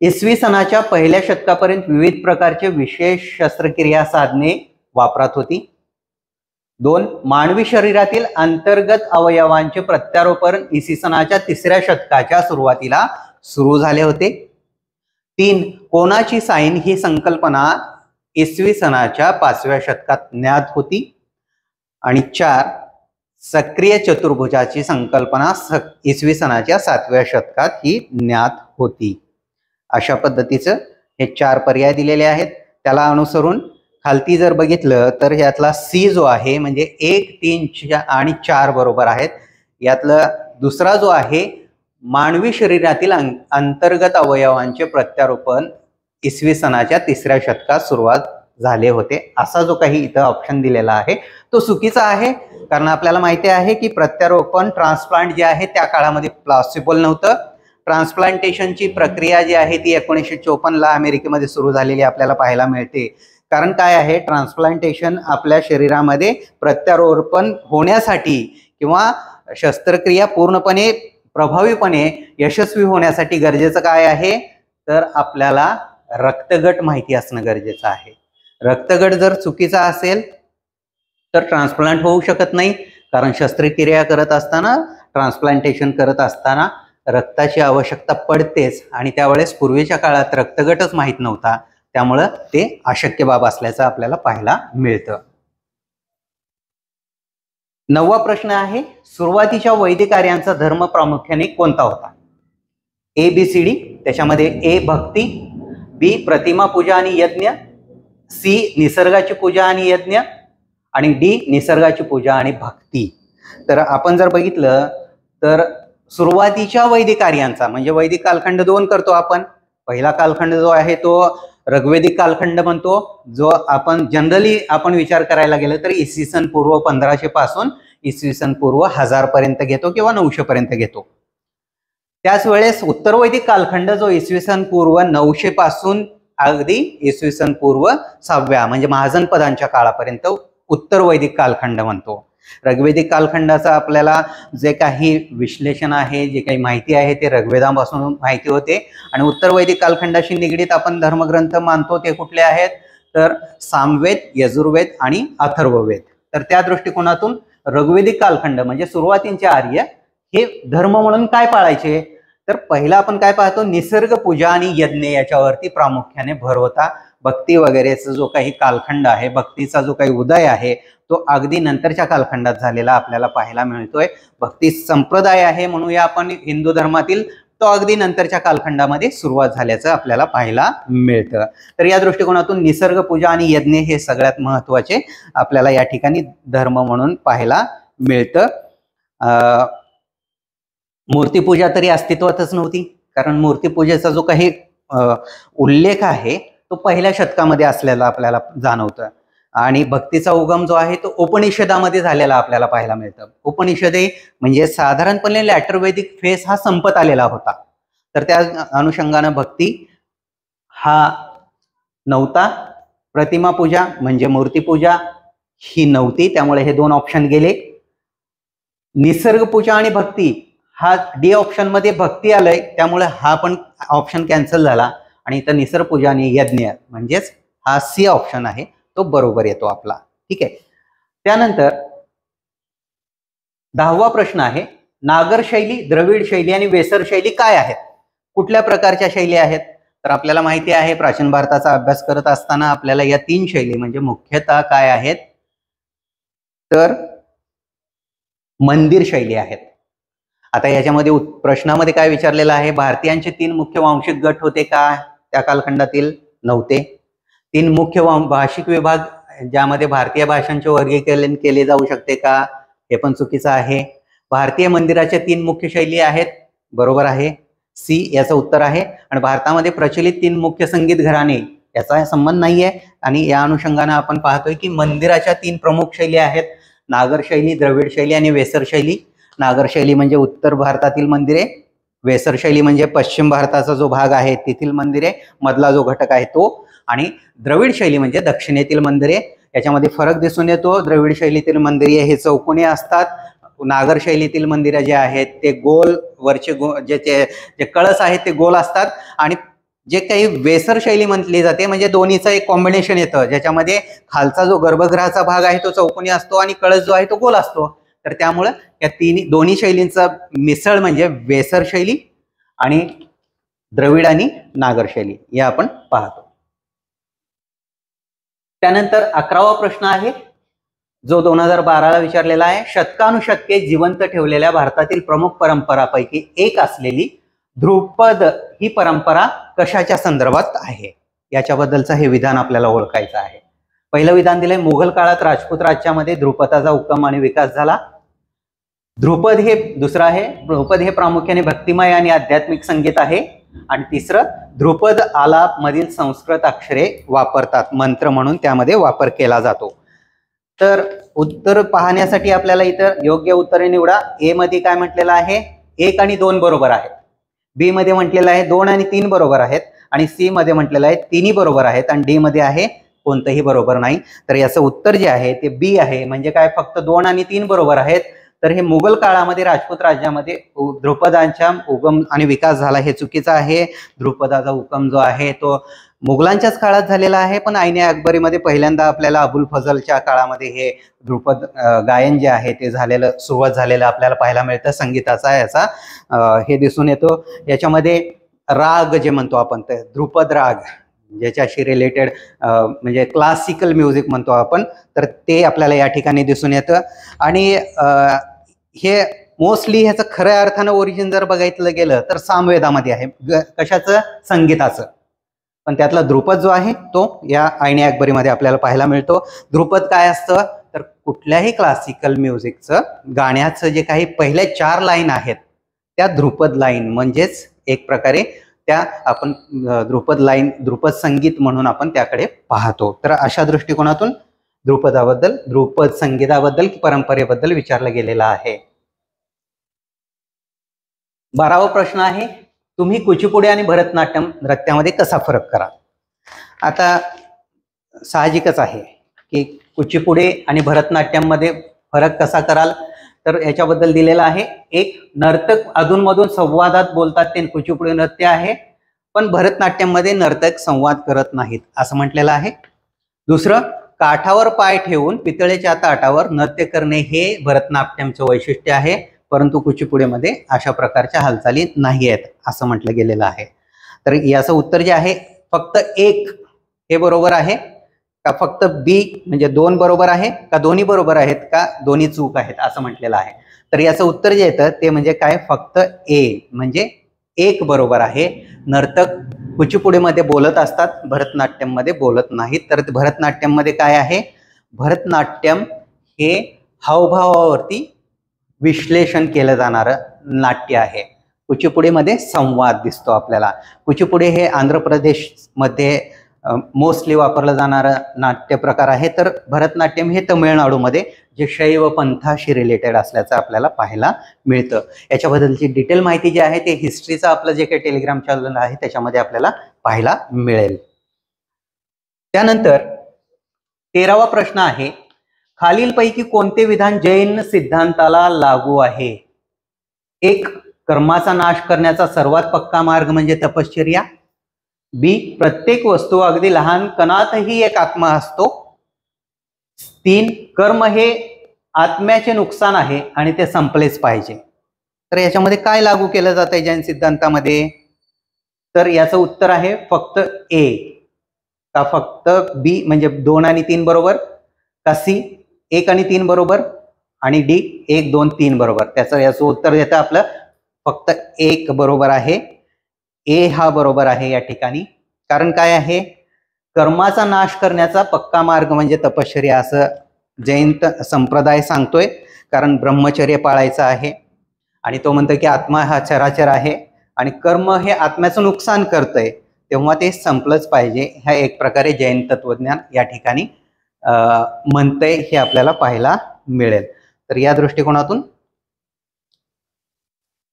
इसवी सनाच्या पहिल्या शतकापर्यंत विविध प्रकारचे विशेष शस्त्रक्रिया साधने वापरात होती. 2. मानवी शरीरातील अंतर्गत अवयवांचे प्रत्यारोपण इसवी सनाच्या 3ऱ्या शतकाच्या सुरुवातीला सुरू झाले होते. 3. कोणाची साइन ही संकल्पना इसवी सनाच्या 5व्या शतकात ज्ञात होती. आणि 4. सक्रिय चतुर्भुजाची संकल्पना इसवी सनाच्या 7व्या शतकात ही ज्ञात होती. अशा पद्धतीचं हे 4 पर्याय दिलेले आहेत. त्याला अनुसरून खालती जर बघितलं तर यातला C जो आहे म्हणजे 1, 3 आणि 4 बरोबर आहेत. यातला दुसरा जो आहे मानवी शरीरातील अंतर्गत अवयवांचे प्रत्यारोपण इसवी सनाच्या 3ऱ्या शतकात सुरुवात झाले होते, असा जो काही इथं ऑप्शन दिलेला आहे तो चुकीचा आहे. कारण आपल्याला माहिती आहे की प्रत्यारोपण, ट्रान्सप्लांट जे आहे त्या काळामध्ये पॉसिबल नव्हतं. ट्रान्सप्लांटेशनची प्रक्रिया जी आहे ती 1954ला अमेरिकेमध्ये सुरू झालेली आपल्याला पाहायला मिळते. कारण काय आहे, ट्रान्सप्लांटेशन आपल्या शरीरामध्ये प्रत्यारोपण होण्यासाठी किंवा शस्त्रक्रिया पूर्णपणे प्रभावीपणे यशस्वी होण्यासाठी गरजेचं काय आहे, तर आपल्याला रक्तगट माहिती असणं गरजेचं आहे. रक्तगट जर चुकीचा असेल तर ट्रान्सप्लांट होऊ शकत नाही. कारण शस्त्रक्रिया करत असताना, ट्रान्सप्लांटेशन करत असताना रक्ताची आवश्यकता पडतेच आणि त्यावेळेस पूर्वीच्या काळात रक्तगटच माहीत नव्हता, त्यामुळं ते अशक्य बाब असल्याचं आपल्याला पाहायला मिळतं. 9वा प्रश्न आहे, सुरुवातीच्या वैदिक आर्यांचा धर्म प्रामुख्याने कोणता होता? ABCD. त्याच्यामध्ये A भक्ती, B प्रतिमा पूजा आणि यज्ञ, C निसर्गाची पूजा आणि यज्ञ आणि D निसर्गाची पूजा आणि भक्ती. तर आपण जर बघितलं तर सुरुवातीच्या वैदिक आर्यांचा म्हणजे वैदिक कालखंड 2 करतो आपण. पहिला कालखंड जो आहे तो ऋग्वेदिक कालखंड म्हणतो, जो आपण जनरली आपण विचार करायला गेलं तर इसवी सन पूर्व 1500 पासून इसवी सन पूर्व 1000 पर्यंत घेतो किंवा 900 पर्यंत घेतो. त्याच वेळेस उत्तर वैदिक कालखंड जो इसवी सन पूर्व 900 पासून अगदी इसवी सन पूर्व 6व्या म्हणजे महाजनपदांच्या काळापर्यंत उत्तर वैदिक कालखंड म्हणतो. ऋग्वेदिक कालखंडाचा आपल्याला जे काही विश्लेषण आहे, जे काही माहिती आहे ते ऋग्वेदापासून माहिती होते. आणि उत्तर वैदिक कालखंडाशी निगडीत आपण धर्मग्रंथ मानतो ते कुठले आहेत, तर सामवेद, यजुर्वेद आणि अथर्ववेद. तर त्या दृष्टिकोनातून ऋग्वेदिक कालखंड म्हणजे सुरुवातीचे आर्य हे धर्म म्हणून काय पाळायचे, तर पहिला आपण काय पाहतो, निसर्ग पूजा आणि यज्ञ याच्यावरती प्रामुख्याने भर होता. भक्ती वगैरेचा जो काही कालखंड आहे, भक्तीचा जो काही उदय आहे तो अगदी नंतरच्या कालखंडात झालेला आपल्याला पाहायला मिळतोय. भक्ती संप्रदाय आहे म्हणूया आपण हिंदू धर्मातील, तो अगदी नंतरच्या कालखंडामध्ये सुरुवात झाल्याचं आपल्याला पाहायला मिळतं. तर या दृष्टिकोनातून निसर्ग पूजा आणि यज्ञ हे सगळ्यात महत्वाचे आपल्याला या ठिकाणी धर्म म्हणून पाहायला मिळतं. मूर्तीपूजा तरी अस्तित्वातच नव्हती, कारण मूर्तीपूजेचा जो काही उल्लेख आहे तो पहिल्या शतकामध्ये असलेला आपल्याला जाणवतं. आणि भक्तीचा उगम जो आहे तो उपनिषदामध्ये झालेला आपल्याला पाहायला मिळतं. उपनिषदे म्हणजे साधारणपणे लॅटर वैदिक फेस हा संपत आलेला होता, तर त्या अनुषंगानं भक्ती हा नव्हता. प्रतिमा पूजा म्हणजे मूर्ती पूजा ही नव्हती, त्यामुळे हे 2 ऑप्शन गेले. निसर्ग पूजा आणि भक्ती हा डी ऑप्शन मध्ये भक्ती आलंय, त्यामुळे हा पण ऑप्शन कॅन्सल झाला आणि इथं निसर्ग पूजा आणि यज्ञ म्हणजेच हा सी ऑप्शन आहे तो बरोबर येतो आपला. ठीक आहे. त्यानंतर 10वा प्रश्न आहे, नागर शैली, द्रविड शैली आणि वेसर शैली काय आहेत? कुठल्या प्रकारच्या शैली आहेत? तर आपल्याला माहिती आहे प्राचीन भारताचा अभ्यास करत असताना आपल्याला या 3 शैली म्हणजे मुख्यतः काय आहेत, तर मंदिर शैली आहेत. आता याच्यामध्ये प्रश्नामध्ये काय विचारलेलं आहे, भारतीयांचे 3 मुख्य वांशिक गट होते का त्या कालखंडातील? नव्हते. 3 मुख्य भाषिक विभाग ज्यामध्ये भारतीय भाषांचे वर्गीकरण केले जाऊ शकते का? हे पण चुकीचं आहे. भारतीय मंदिराच्या 3 मुख्य शैली आहेत, बरोबर आहे, सी याचं उत्तर आहे. आणि भारतामध्ये प्रचलित 3 मुख्य संगीत घराणे याचा संबंध नाहीये. आणि या अनुषंगाने आपण पाहतोय की मंदिराच्या 3 प्रमुख शैली आहेत, नागर शैली, द्रविड शैली आणि वेसर शैली. नागर शैली म्हणजे उत्तर भारतातील मंदिरे, वेसर शैली म्हणजे पश्चिम भारताचा जो भाग आहे तेथील मंदिरे, मधला जो घटक आहे तो, आणि द्रविड शैली म्हणजे दक्षिणेतील मंदिरे. याच्यामध्ये फरक दिसून येतो. द्रविड शैलीतील मंदिरे हे चौकोनी असतात, नागर शैलीतील मंदिरे जे आहेत ते गोल, वरचे जे कळस आहेत ते गोल असतात. आणि जे काही वेसर शैली म्हटली जाते म्हणजे दोन्हीचं एक कॉम्बिनेशन येतं, ज्याच्यामध्ये खालचा जो गर्भगृहाचा भाग आहे तो चौकोनी असतो आणि कळस जो आहे तो गोल असतो. तर त्यामुळं या दोन्ही शैलींचा मिसळ म्हणजे वेसर शैली आणि द्रविड आणि नागर शैली या आपण पाहतो. त्यानंतर 11वा प्रश्न आहे जो 2012ला विचारलेला आहे, शतकानुशतके जिवंत ठेवलेल्या भारतातील प्रमुख परंपरापैकी एक असलेली ध्रुपद ही परंपरा कशाच्या संदर्भात आहे? याच्याबद्दलचं हे विधान आपल्याला ओळखायचं आहे. पहिलं विधान दिलंय, मुघल काळात राजपूत राज्यामध्ये ध्रुपदाचा उगम आणि विकास झाला. ध्रुपद हे दुसरं आहे, ध्रुपद हे प्रामुख्याने भक्तिमय आणि आध्यात्मिक संगीत आहे. आणि तिसरं, ध्रुपद आलाप मधील संस्कृत अक्षरे वापरतात, मंत्र म्हणून त्यामध्ये वापर केला जातो. तर उत्तर पाहण्यासाठी आपल्याला इतर योग्य उत्तरे निवडा. ए मध्ये काय म्हटलेलं आहे, 1 आणि 2 बरोबर आहेत. बी मध्ये म्हटलेलं आहे 2 आणि 3 बरोबर आहेत. आणि सी मध्ये म्हटलेलं आहे 3 बरोबर आहेत. आणि डी मध्ये आहे कोणतंही बरोबर नाही. तर याचं उत्तर जे आहे ते बी आहे, म्हणजे काय फक्त 2 आणि 3 बरोबर आहेत. तर हे मुघल काळामध्ये राजपूत राज्यामध्ये ध्रुपदांचा उगम आणि विकास झाला हे चुकीचं आहे. ध्रुपदाचा उगम जो आहे तो मुघलांच्याच काळात झालेला आहे, पण आईने अकबरीमध्ये पहिल्यांदा आपल्याला अबुल फजलच्या काळामध्ये हे ध्रुपद गायन जे आहे ते झालेलं, सुरुवात झालेलं आपल्याला पाहायला मिळतं. संगीताचा याचा हे दिसून येतो. याच्यामध्ये राग जे म्हणतो आपण ते ध्रुपद राग, ज्याच्याशी रिलेटेड म्हणजे क्लासिकल म्युझिक म्हणतो आपण, तर ते आपल्याला या ठिकाणी दिसून येतं. आणि हे मोस्टली ह्याचं खऱ्या अर्थानं ओरिजिन जर बघितलं गेलं तर सामवेदामध्ये आहे. कशाचं? संगीताचं. पण त्यातला ध्रुपद जो आहे तो या आईने अकबरीमध्ये आपल्याला पाहायला मिळतो. ध्रुपद काय असतं तर कुठल्याही क्लासिकल म्युझिकचं गाण्याचं जे काही पहिल्या 4 लाईन आहेत त्या ध्रुपद लाईन, म्हणजेच एक प्रकारे त्या आपण ध्रुपद लाईन, ध्रुपद संगीत म्हणून आपण त्याकडे पाहतो. तर अशा दृष्टिकोनातून ध्रुपदाबद्दल, ध्रुपद संगीताबद्दल परंपरेबद्दल विचारलं गेलेलं आहे. 12वा प्रश्न आहे, तुम्ही कुचिपुडी आणि भरतनाट्यम नृत्यामध्ये कसा फरक करा? आता साहजिकच आहे की कुचिपुडी आणि भरतनाट्यम मध्ये फरक कसा कराल, तर याच्याबद्दल दिलेला आहे. एक, नर्तक अधूनमधून संवादात बोलतात ते कुचिपुडी नृत्य आहे, पण भरतनाट्यम मध्ये नर्तक संवाद करत नाहीत असं म्हटलेलं आहे. दुसरं, काठावर पाय ठेवून पितळेच्या ताटावर नृत्य करणे हे भरतनाट्यमचं वैशिष्ट्य आहे, परंतु कुचिपुडीमध्ये अशा प्रकारच्या हालचाली नाही आहेत असं म्हटलं गेलेलं आहे. तर याचं उत्तर जे आहे फक्त 1 हे बरोबर आहे का, फक्त बी म्हणजे 2 बरोबर आहे का, दोन्ही बरोबर आहेत का, दोन्ही चूक आहेत असं म्हटलेलं आहे. तर याचं उत्तर जे येतं ते म्हणजे काय, फक्त ए म्हणजे 1 बरोबर आहे. नर्तक कुचिपुडीमध्ये बोलत असतात, भरतनाट्यम मध्ये बोलत नाहीत. तर भरतनाट्यम मध्ये काय आहे, भरतनाट्यम हे हावभावावरती विश्लेषण केलं जाणारं नाट्य आहे. कुचिपुडीमध्ये संवाद दिसतो आपल्याला. कुचिपुडी हे आंध्र प्रदेश मध्ये मोस्टली वापरला जाणारा नाट्य प्रकार आहे. तर भरतनाट्यम हे तमिळनाडूमध्ये जे शैव पंथाशी रिलेटेड असल्याचं आपल्याला पाहायला मिळतं. याच्याबद्दलची डिटेल माहिती जी आहे ते हिस्ट्रीचं आपलं जे काही टेलिग्राम चॅनल आहे त्याच्यामध्ये आपल्याला पाहायला मिळेल. त्यानंतर 13वा प्रश्न आहे, खालीलपैकी कोणते विधान जैन सिद्धांताला लागू आहे? 1. कर्माचा नाश करण्याचा सर्वात पक्का मार्ग म्हणजे तपश्चर्या. बी. प्रत्येक वस्तू अगदी लहान कणातही एक आत्मा असतो. 3. कर्म हे आत्म्याचे नुकसान आहे आणि ते संपलेच पाहिजे. तर याच्यामध्ये काय लागू केलं जात आहे जैन सिद्धांतामध्ये? तर याचं उत्तर आहे फक्त ए का फक्त बी म्हणजे 2 आणि 3 बरोबर, का सी 1 आणि 3 बरोबर आणि डी 1, 2, 3 बरोबर. याचं उत्तर देतं आपलं फक्त 1 बरोबर आहे. ए हा बरोबर आहे या ठिकाणी. कारण काय आहे, कर्माचा नाश करण्याचा पक्का मार्ग म्हणजे तपश्चर्या असं जैन संप्रदाय सांगतोय. कारण ब्रह्मचर्य पाळायचं आहे आणि तो म्हणतो की आत्मा हा चराचर आहे आणि कर्म हे आत्म्याचं नुकसान करतंय, तेव्हा ते संपलंच पाहिजे. ह्या एक प्रकारे जैन तत्वज्ञान या ठिकाणी म्हणतंय हे आपल्याला पाहायला मिळेल. तर या दृष्टिकोनातून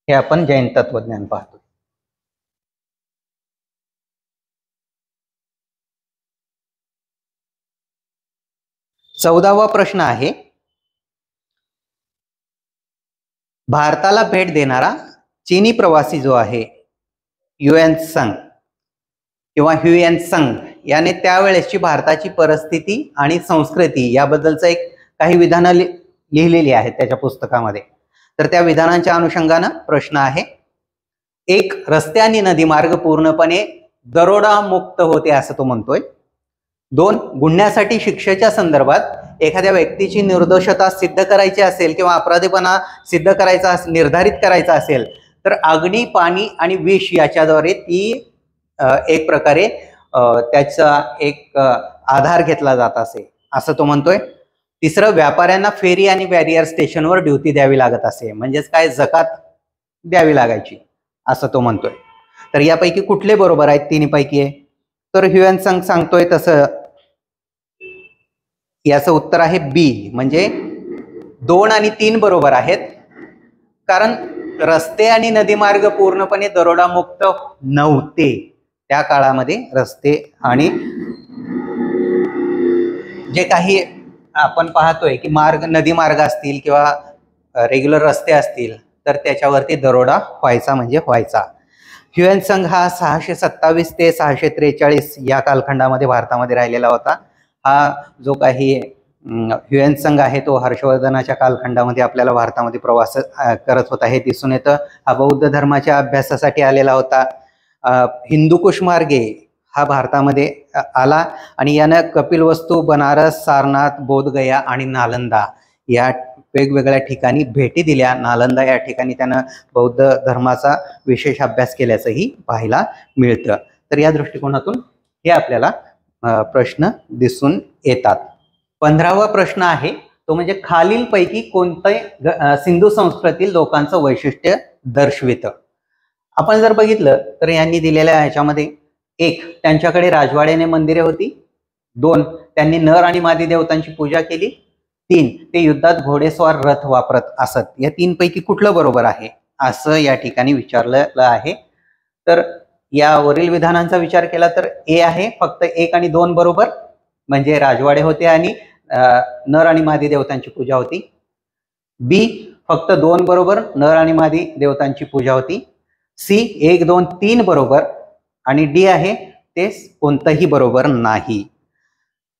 हे आपण जैन तत्वज्ञान पाहतो. चौदावा प्रश्न आहे, भारताला भेट देणारा चीनी प्रवासी जो आहे युएनसंग किंवा ह्युएनसंग याने त्यावेळेसची भारताची परिस्थिती आणि संस्कृती याबद्दलचं एक काही विधानं लिहिलेली आहेत त्याच्या पुस्तकामध्ये. तर त्या विधानांच्या अनुषंगानं प्रश्न आहे, 1. रस्ते आणि नदीमार्ग पूर्णपणे दरोडा मुक्त होते असं तो म्हणतोय. 2. गुन्ह्यासाठी शिक्षेच्या संदर्भात एखाद्या व्यक्तीची निर्दोषता सिद्ध करायची असेल किंवा अपराधीपणा सिद्ध करायचा निर्धारित करायचा असेल तर अग्नी, पाणी आणि विष याच्याद्वारे ती एक प्रकारे त्याचा एक आधार घेतला जात असे असं तो म्हणतोय. 3. व्यापाऱ्यांना फेरी आणि बॅरियर स्टेशनवर ड्युटी द्यावी लागत असे, म्हणजेच काय जकात द्यावी लागायची असं तो म्हणतोय. तर यापैकी कुठले बरोबर आहेत? तिन्हीपैकी आहे. तर ह्युएनसंग सांगतोय तसं याचं उत्तर आहे बी म्हणजे 2 आणि 3 बरोबर आहेत. कारण रस्ते आणि नदीमार्ग पूर्णपणे दरोडा मुक्त नव्हते त्या काळामध्ये. रस्ते आणि जे काही आपण पाहतोय की नदी मार्ग असतील किंवा रेग्युलर रस्ते असतील तर त्याच्यावरती दरोडा व्हायचा म्हणजे व्हायचा. ह्युएनसंग हा 627 ते 643 या कालखंडामध्ये भारतामध्ये राहिलेला होता. हा जो काही ह्युएनसंग आहे तो हर्षवर्धनाच्या कालखंडामध्ये आपल्याला भारतामध्ये प्रवास करत होता हे दिसून येतं. हा बौद्ध धर्माच्या अभ्यासासाठी आलेला होता. हिंदुकुश मार्गे हा भारतामध्ये आला आणि यानं कपिलवस्तू, बनारस, सारनाथ, बोधगया आणि नालंदा या वेगवेगळ्या ठिकाणी भेटी दिल्या. नालंदा या ठिकाणी त्यानं बौद्ध धर्माचा विशेष अभ्यास केल्याचंही पाहायला मिळतं. तर या दृष्टिकोनातून हे आपल्याला प्रश्न दिसून येतात. 15वा प्रश्न आहे तो म्हणजे खालीलपैकी कोणते सिंधू संस्कृतीतील लोकांचं वैशिष्ट्य दर्शवितं? आपण जर बघितलं तर यांनी दिलेल्या ह्याच्यामध्ये 1. त्यांच्याकडे राजवाड्याने मंदिरे होती. 2. त्यांनी नर आणि मादी देवतांची पूजा केली. 3. ते युद्धात घोडेस्वार रथ वापरत असत. या 3 पैकी कुठलं बरोबर आहे असं या ठिकाणी विचारलेलं आहे. तर यावरील विधानांचा विचार केला तर ए आहे फक्त 1 आणि 2 बरोबर म्हणजे राजवाडे होते आणि नर आणि मादी देवतांची पूजा होती. बी फक्त 2 बरोबर नर आणि मादी देवतांची पूजा होती. सी 1, 2, 3 बरोबर आणि डी आहे ते कोणतंही बरोबर नाही.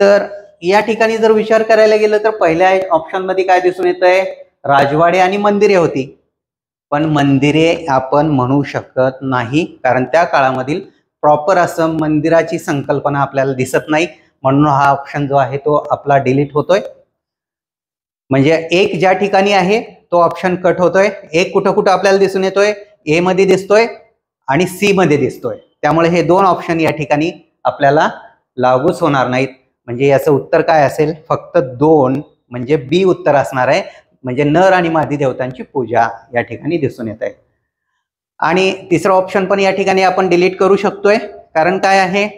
तर या ठिकाणी जर विचार करायला गेलं तर पहिल्या ऑप्शन मध्ये काय दिसून येतंय? राजवाडे आणि मंदिरे होती. पण मंदिरे आपण म्हणू शकत नाही कारण त्या काळामधील प्रॉपर असं मंदिराची संकल्पना आपल्याला दिसत नाही. म्हणून हा ऑप्शन जो आहे तो आपला डिलीट होतोय. म्हणजे 1 ज्या ठिकाणी आहे तो ऑप्शन कट होतोय. 1 कुठं कुठं आपल्याला दिसून येतोय? ए मध्ये दिसतोय आणि सी मध्ये दिसतोय. त्यामुळे हे 2 ऑप्शन या ठिकाणी आपल्याला लागूच होणार नाहीत. म्हणजे याचं उत्तर काय असेल? फक्त 2 म्हणजे बी उत्तर असणार आहे. म्हणजे नर आणि मादी देवतांची पूजा या ठिकाणी दिसून येत आहे. आणि 3रा ऑप्शन पण या ठिकाणी आपण डिलीट करू शकतोय. कारण काय आहे?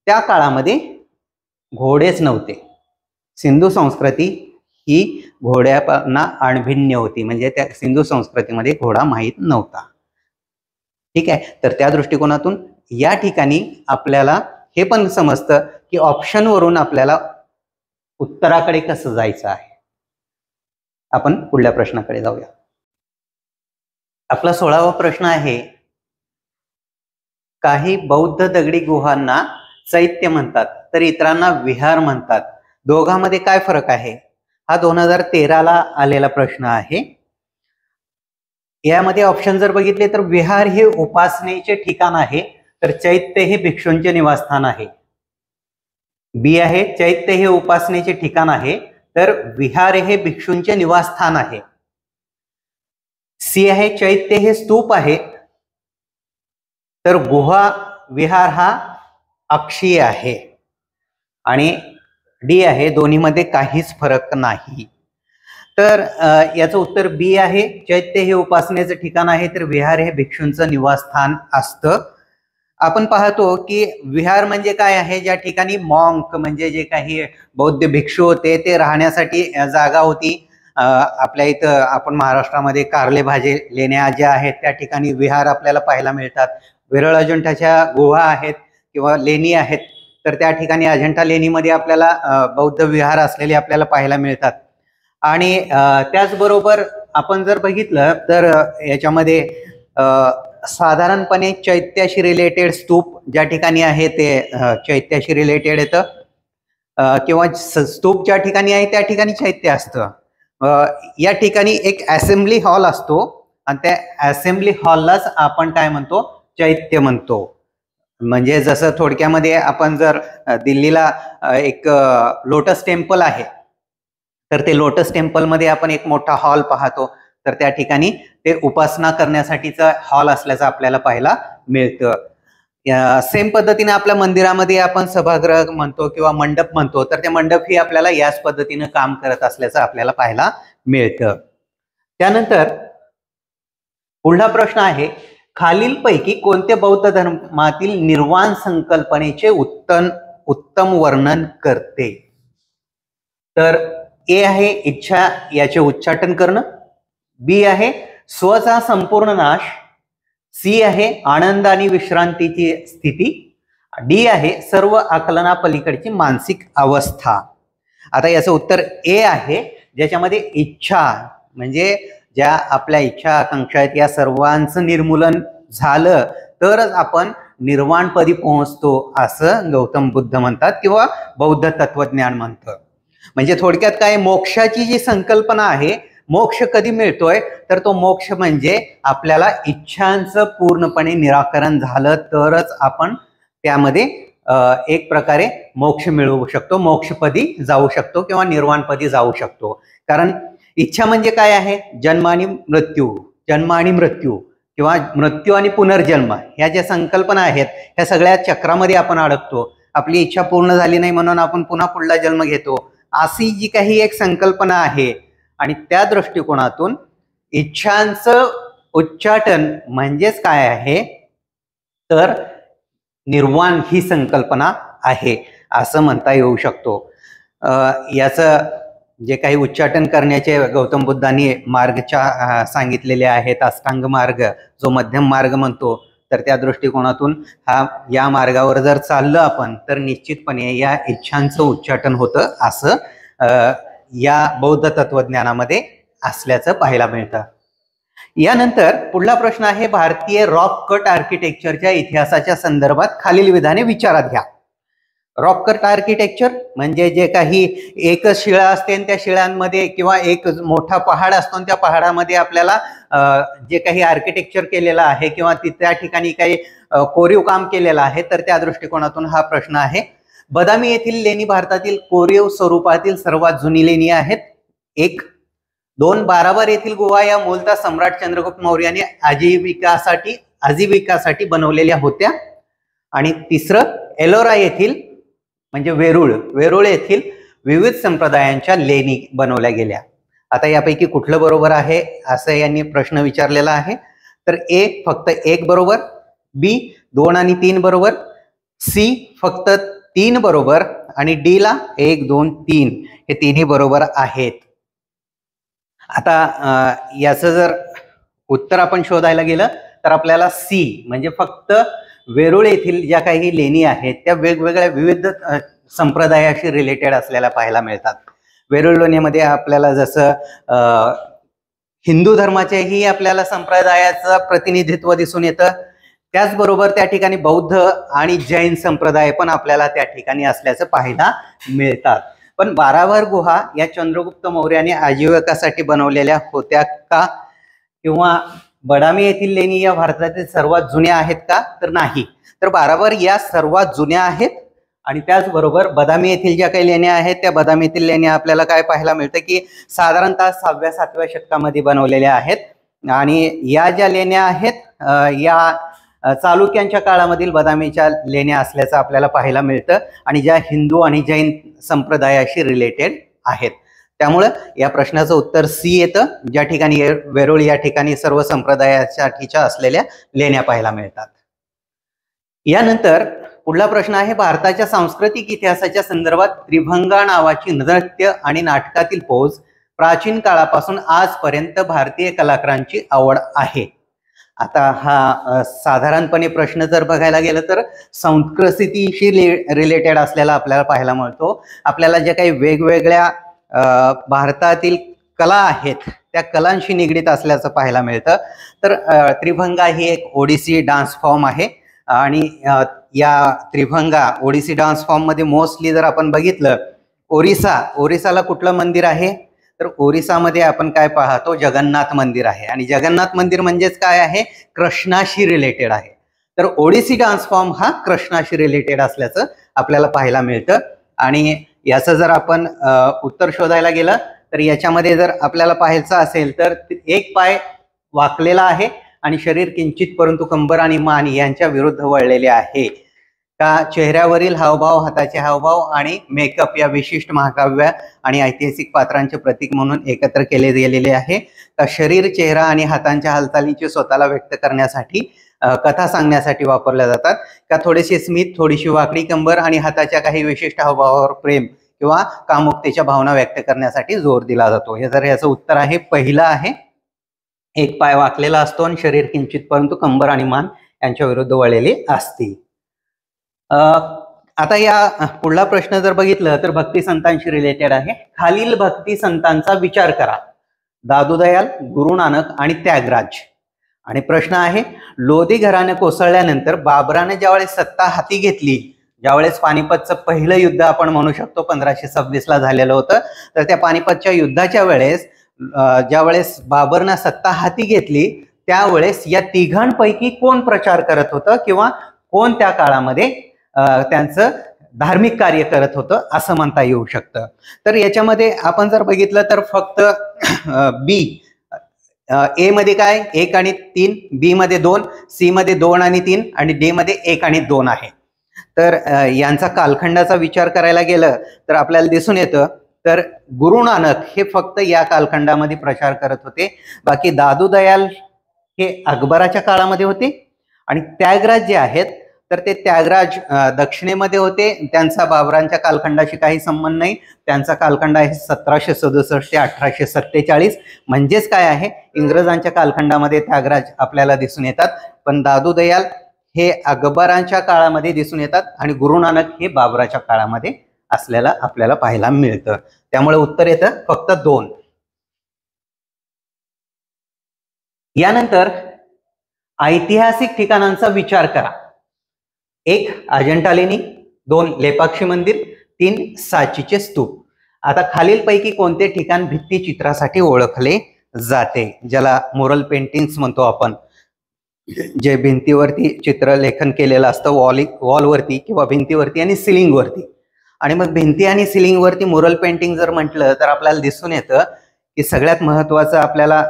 त्या काळामध्ये घोडेच नव्हते. सिंधू संस्कृती ही घोड्यांना अनभिज्ञ होती, म्हणजे त्या सिंधू संस्कृतीमध्ये घोडा माहीत नव्हता. ठीक आहे. तर त्या दृष्टिकोनातून या ठिकाणी आपल्याला हे पण समजतं की ऑप्शन वरून आपल्याला उत्तराकडे कसं जायचं आहे. आपण पुढल्या प्रश्नाकडे जाऊया. आपला 16वा प्रश्न आहे, काही बौद्ध दगडी गुहांना चैत्य म्हणतात तर इतरांना विहार म्हणतात, दोघांमध्ये काय फरक आहे? हा 2013ला आलेला प्रश्न आहे. यामध्ये ऑप्शन जर बघितले तर विहार हे उपासनेचे ठिकाण आहे, तर चैत्य हे भिक्षूंचे निवासस्थान आहे. बी आहे, चैत्य हे उपासनेचे ठिकाण आहे तर विहार हे भिक्षूंचे निवासस्थान आहे. सी आहे, चैत्य हे स्तूप आहे तर गुहा विहार हा अक्षीय आहे. आणि डी आहे, दोन्हीमध्ये काहीच फरक नाही. तर याचं उत्तर बी आहे, चैत्य हे उपासनेचं ठिकाण आहे तर विहार हे भिक्षूंचं निवासस्थान असतं. आपण पाहतो की विहार म्हणजे काय आहे, ज्या ठिकाणी मॉन्क म्हणजे जे काही बौद्ध भिक्षू होते ते राहण्यासाठी जागा होती. आपल्या इथं आपण महाराष्ट्रामध्ये कारले भाजे लेण्या ज्या आहेत त्या ठिकाणी विहार आपल्याला पाहायला मिळतात. वेरळ अजिंठाच्या गुहा आहेत किंवा लेणी आहेत तर त्या ठिकाणी अजिंठा लेणीमध्ये आपल्याला बौद्ध विहार असलेले आपल्याला पाहायला मिळतात. आणि त्याचबरोबर आपण जर बघितलं तर याच्यामध्ये साधारणपणे चैत्याशी रिलेटेड स्तूप ज्या ठिकाणी आहे ते चैत्याशी रिलेटेड येतं किंवा स्तूप ज्या ठिकाणी आहे त्या ठिकाणी चैत्य असतं. या ठिकाणी एक असेंब्ली हॉल असतो आणि त्या असेंब्ली हॉललाच आपण काय म्हणतो, चैत्य म्हणतो. म्हणजे जसं थोडक्यामध्ये आपण जर दिल्लीला एक लोटस टेम्पल आहे तर ते लोटस टेम्पलमध्ये आपण एक मोठा हॉल पाहतो तर त्या ठिकाणी ते उपासना करण्यासाठीचा हॉल असल्याचं आपल्याला पाहायला मिळतं. सेम पद्धतीने आपल्या मंदिरामध्ये आपण सभागृह म्हणतो किंवा मंडप म्हणतो तर ते मंडप ही आपल्याला याच पद्धतीने काम करत असल्याचं आपल्याला पाहायला मिळतं. त्यानंतर पुढला प्रश्न आहे, खालीलपैकी कोणते बौद्ध धर्मातील निर्वाण संकल्पनेचे उत्तम वर्णन करते? तर ए आहे, इच्छा याचे उच्चाटन करणं. बी आहे, स्वचा संपूर्ण नाश. सी आहे, आनंद आणि विश्रांतीची स्थिती. डी आहे, सर्व आकलना पलीकडची मानसिक अवस्था. आता याचं उत्तर ए आहे, ज्याच्यामध्ये इच्छा म्हणजे ज्या आपल्या इच्छा आकांक्षा आहेत या सर्वांचं निर्मूलन झालं तरच आपण निर्वाणपदी पोहोचतो असं गौतम बुद्ध म्हणतात किंवा बौद्ध तत्वज्ञान म्हणतं. म्हणजे थोडक्यात काय, मोक्षाची जी संकल्पना आहे, मोक्ष कधी मिळतोय तर तो मोक्ष म्हणजे आपल्याला इच्छांचं पूर्णपणे निराकरण झालं तरच आपण त्यामध्ये एक प्रकारे मोक्ष मिळवू शकतो, मोक्षपदी जाऊ शकतो किंवा निर्वाणपदी जाऊ शकतो. कारण इच्छा म्हणजे काय आहे, जन्म आणि मृत्यू किंवा मृत्यू आणि पुनर्जन्म ह्या ज्या संकल्पना आहेत ह्या सगळ्या चक्रामध्ये आपण अडकतो. आपली इच्छा पूर्ण झाली नाही म्हणून आपण पुन्हा पुढला जन्म घेतो, अशी जी काही एक संकल्पना आहे. आणि त्या दृष्टिकोनातून इच्छांचं उच्चाटन म्हणजेच काय आहे तर निर्वाण ही संकल्पना आहे असं म्हणता येऊ शकतो. याचं जे काही उच्चाटन करण्याचे गौतम बुद्धांनी मार्गच्या सांगितलेले आहेत, अष्टांग मार्ग जो मध्यम मार्ग म्हणतो, तर त्या दृष्टिकोनातून या मार्गावर जर चाललं आपण तर निश्चितपणे या इच्छांचं उच्चाटन होतं असं या बौद्ध तत्वज्ञानामध्ये असल्याचं पाहायला मिळतं. यानंतर पुढला प्रश्न आहे, भारतीय रॉक कट आर्किटेक्चरच्या इतिहासाच्या संदर्भात खालील विधाने विचारात घ्या. रॉक कट आर्किटेक्चर म्हणजे जे काही एकच शिळा असते आणि त्या शिळांमध्ये किंवा एक मोठा पहाड असतो आणि त्या पहाडामध्ये आपल्याला जे काही आर्किटेक्चर केलेलं आहे किंवा त्या ठिकाणी काही कोरीव काम केलेलं आहे, तर त्या दृष्टिकोनातून हा प्रश्न आहे. बदामी येथील लेणी भारतातील कोरीव स्वरूपातील सर्वात जुनी लेणी आहेत. 1. 2. बाराबार येथील गुहा या मूलतः सम्राट चंद्रगुप्त मौर्याने आजीविकासाठी बनवलेल्या होत्या. आणि 3. एलोरा येथील म्हणजे वेरूळ येथील विविध संप्रदायांच्या लेणी बनवल्या गेल्या. आता यापैकी कुठलं बरोबर आहे असं यांनी प्रश्न विचारलेला आहे. तर ए फक्त 1 बरोबर, बी 2 आणि 3 बरोबर, सी फक्त 3 बरोबर आणि डी ला 1 2 3 हे तिन्ही बरोबर आहेत. आता याचं जर उत्तर आपण शोधायला गेलं तर आपल्याला सी म्हणजे फक्त वेरूळ येथील ज्या काही लेणी आहेत त्या वेगवेगळ्या विविध संप्रदायाशी रिलेटेड असलेल्या पाहायला मिळतात. वेरूळ लेणीमध्ये आपल्याला जसं हिंदू धर्माच्याही आपल्याला संप्रदायाचं प्रतिनिधित्व दिसून येतं, त्याचबरोबर त्या ठिकाणी बौद्ध आणि जैन संप्रदाय पण आपल्याला त्या ठिकाणी असल्याचं पाहायला मिळतात. पण बारावर गुहा या चंद्रगुप्त मौर्याने आजीविकासाठी बनवलेल्या होत्या का, किंवा बदामी येथील लेणी या भारतातील सर्वात जुन्या आहेत का, तर नाही. तर बारावर या सर्वात जुन्या आहेत आणि त्याचबरोबर बदामी येथील ज्या काही लेण्या आहेत त्या बदामी येथील लेण्या आपल्याला काय पाहायला मिळतं की साधारणतः 6व्या-7व्या शतकामध्ये बनवलेल्या आहेत. आणि या ज्या लेण्या आहेत या चालुक्यांच्या काळामधील बदामीच्या लेण्या असल्याचं आपल्याला पाहायला मिळतं आणि ज्या हिंदू आणि जैन संप्रदायाशी रिलेटेड आहेत. त्यामुळे या प्रश्नाचं उत्तर सी येतं, ज्या ठिकाणी वेरूळ या ठिकाणी सर्व संप्रदायासाठीच्या असलेल्या लेण्या पाहायला मिळतात. यानंतर पुढला प्रश्न आहे, भारताच्या सांस्कृतिक इतिहासाच्या संदर्भात त्रिभंगा नावाची नृत्य आणि नाटकातील पोज प्राचीन काळापासून आजपर्यंत भारतीय कलाकारांची आवड आहे. आता हा साधारणपणे प्रश्न जर बघायला गेलं तर संस्कृतीशी रिलेटेड असलेला आपल्याला पाहायला मिळतो. आपल्याला ज्या काही वेगवेगळ्या भारतातील कला आहेत त्या कलांशी निगडीत असल्याचं पाहायला मिळतं. तर त्रिभंगा ही एक ओडिसी डान्स फॉर्म आहे आणि या त्रिभंगा ओडिसी डान्स फॉर्म मध्ये मोस्टली जर आपण बघितलं ओरिसाला कुठलं मंदिर आहे, तर ओरिसामध्ये आपण काय पाहतो, जगन्नाथ मंदिर आहे. आणि जगन्नाथ मंदिर म्हणजेच काय आहे, कृष्णाशी रिलेटेड आहे. तर ओडिसी डान्स फॉर्म हा कृष्णाशी रिलेटेड असल्याचं आपल्याला पाहायला मिळतं. आणि याचं जर आपण उत्तर शोधायला गेलं तर याच्यामध्ये जर आपल्याला पाहायचं असेल तर एक पाय वाकलेला आहे आणि शरीर किंचित परंतु कंबर आणि मान यांच्या विरुद्ध वळलेले आहे. का चेहऱ्यावरील हावभाव, हाताचे हावभाव आणि मेकअप या विशिष्ट महाकाव्य आणि ऐतिहासिक पात्रांचे प्रतीक म्हणून एकत्र केले गेलेले आहे. का शरीर, चेहरा आणि हातांच्या हालचालींची स्वतःला व्यक्त करण्यासाठी, कथा सांगण्यासाठी वापरल्या जातात. का थोडेसे स्मित, थोडीशी वाकडी कंबर आणि हाताच्या काही विशिष्ट हावभावावर प्रेम किंवा कामुकतेच्या भावना व्यक्त करण्यासाठी जोर दिला जातो. हे जर याचं उत्तर आहे पहिलं आहे, एक पाय वाकलेला असतो आणि शरीर किंचित परंतु कंबर आणि मान यांच्या विरुद्ध वळलेली असते. आता या पुढला प्रश्न जर बघितलं तर भक्ती संतांशी रिलेटेड आहे. खालील भक्ती संतांचा विचार करा, दादूदयाल, गुरु नानक आणि त्यागराज. आणि प्रश्न आहे, लोधी घराणे कोसळल्यानंतर बाबराने ज्यावेळेस सत्ता हाती घेतली, ज्यावेळेस पानिपतचं पहिलं युद्ध आपण म्हणू शकतो 1526 झालेलं होतं, तर त्या पानिपतच्या युद्धाच्या वेळेस ज्यावेळेस बाबरनं सत्ता हाती घेतली त्यावेळेस या तिघांपैकी कोण प्रचार करत होतं किंवा कोण त्या काळामध्ये त्यांचं धार्मिक कार्य करत होतं असं म्हणता येऊ शकतं. तर याच्यामध्ये आपण जर बघितलं तर फक्त बी, ए मध्ये काय 1 आणि 3, बी मध्ये 2, सी मध्ये 2 आणि 3 आणि डी मध्ये 1 आणि 2 आहे. तर यांचा कालखंडाचा विचार करायला गेलं तर आपल्याला दिसून येतं तर गुरु नानक हे फक्त या कालखंडामध्ये प्रचार करत होते. बाकी दादू दयाल हे अकबराच्या काळामध्ये होते आणि त्यागराज जे आहेत तर ते त्यागराज दक्षिणेमध्ये होते. त्यांचा बाबरांच्या कालखंडाशी काही संबंध नाही. त्यांचा कालखंड आहे 1767 ते 1847. म्हणजेच काय आहे, इंग्रजांच्या कालखंडामध्ये त्यागराज आपल्याला दिसून येतात. पण दादू दयाल हे अकबरांच्या काळामध्ये दिसून येतात आणि गुरु नानक हे बाबराच्या काळामध्ये असलेला आपल्याला पाहायला मिळतं. त्यामुळे उत्तर येतं फक्त 2. यानंतर ऐतिहासिक ठिकाणांचा विचार करा. 1 अजंठा लेणी, 2 लेपाक्षी मंदिर, 3 सांचीचे स्तूप. आता खालीलपैकी कोणते ठिकाण भित्तिचित्रासाठी ओळखले जाते, ज्याला मुरल पेंटिंग्स म्हणतो आपण, जे भिंतीवरती चित्रलेखन केलेलं असतं वॉलवरती किंवा भिंतीवरती आणि सिलिंगवरती. आणि मग भिंती आणि सिलिंगवरती मुरल पेंटिंग जर म्हटलं तर आपल्याला दिसून येतं की सगळ्यात महत्वाचं आपल्याला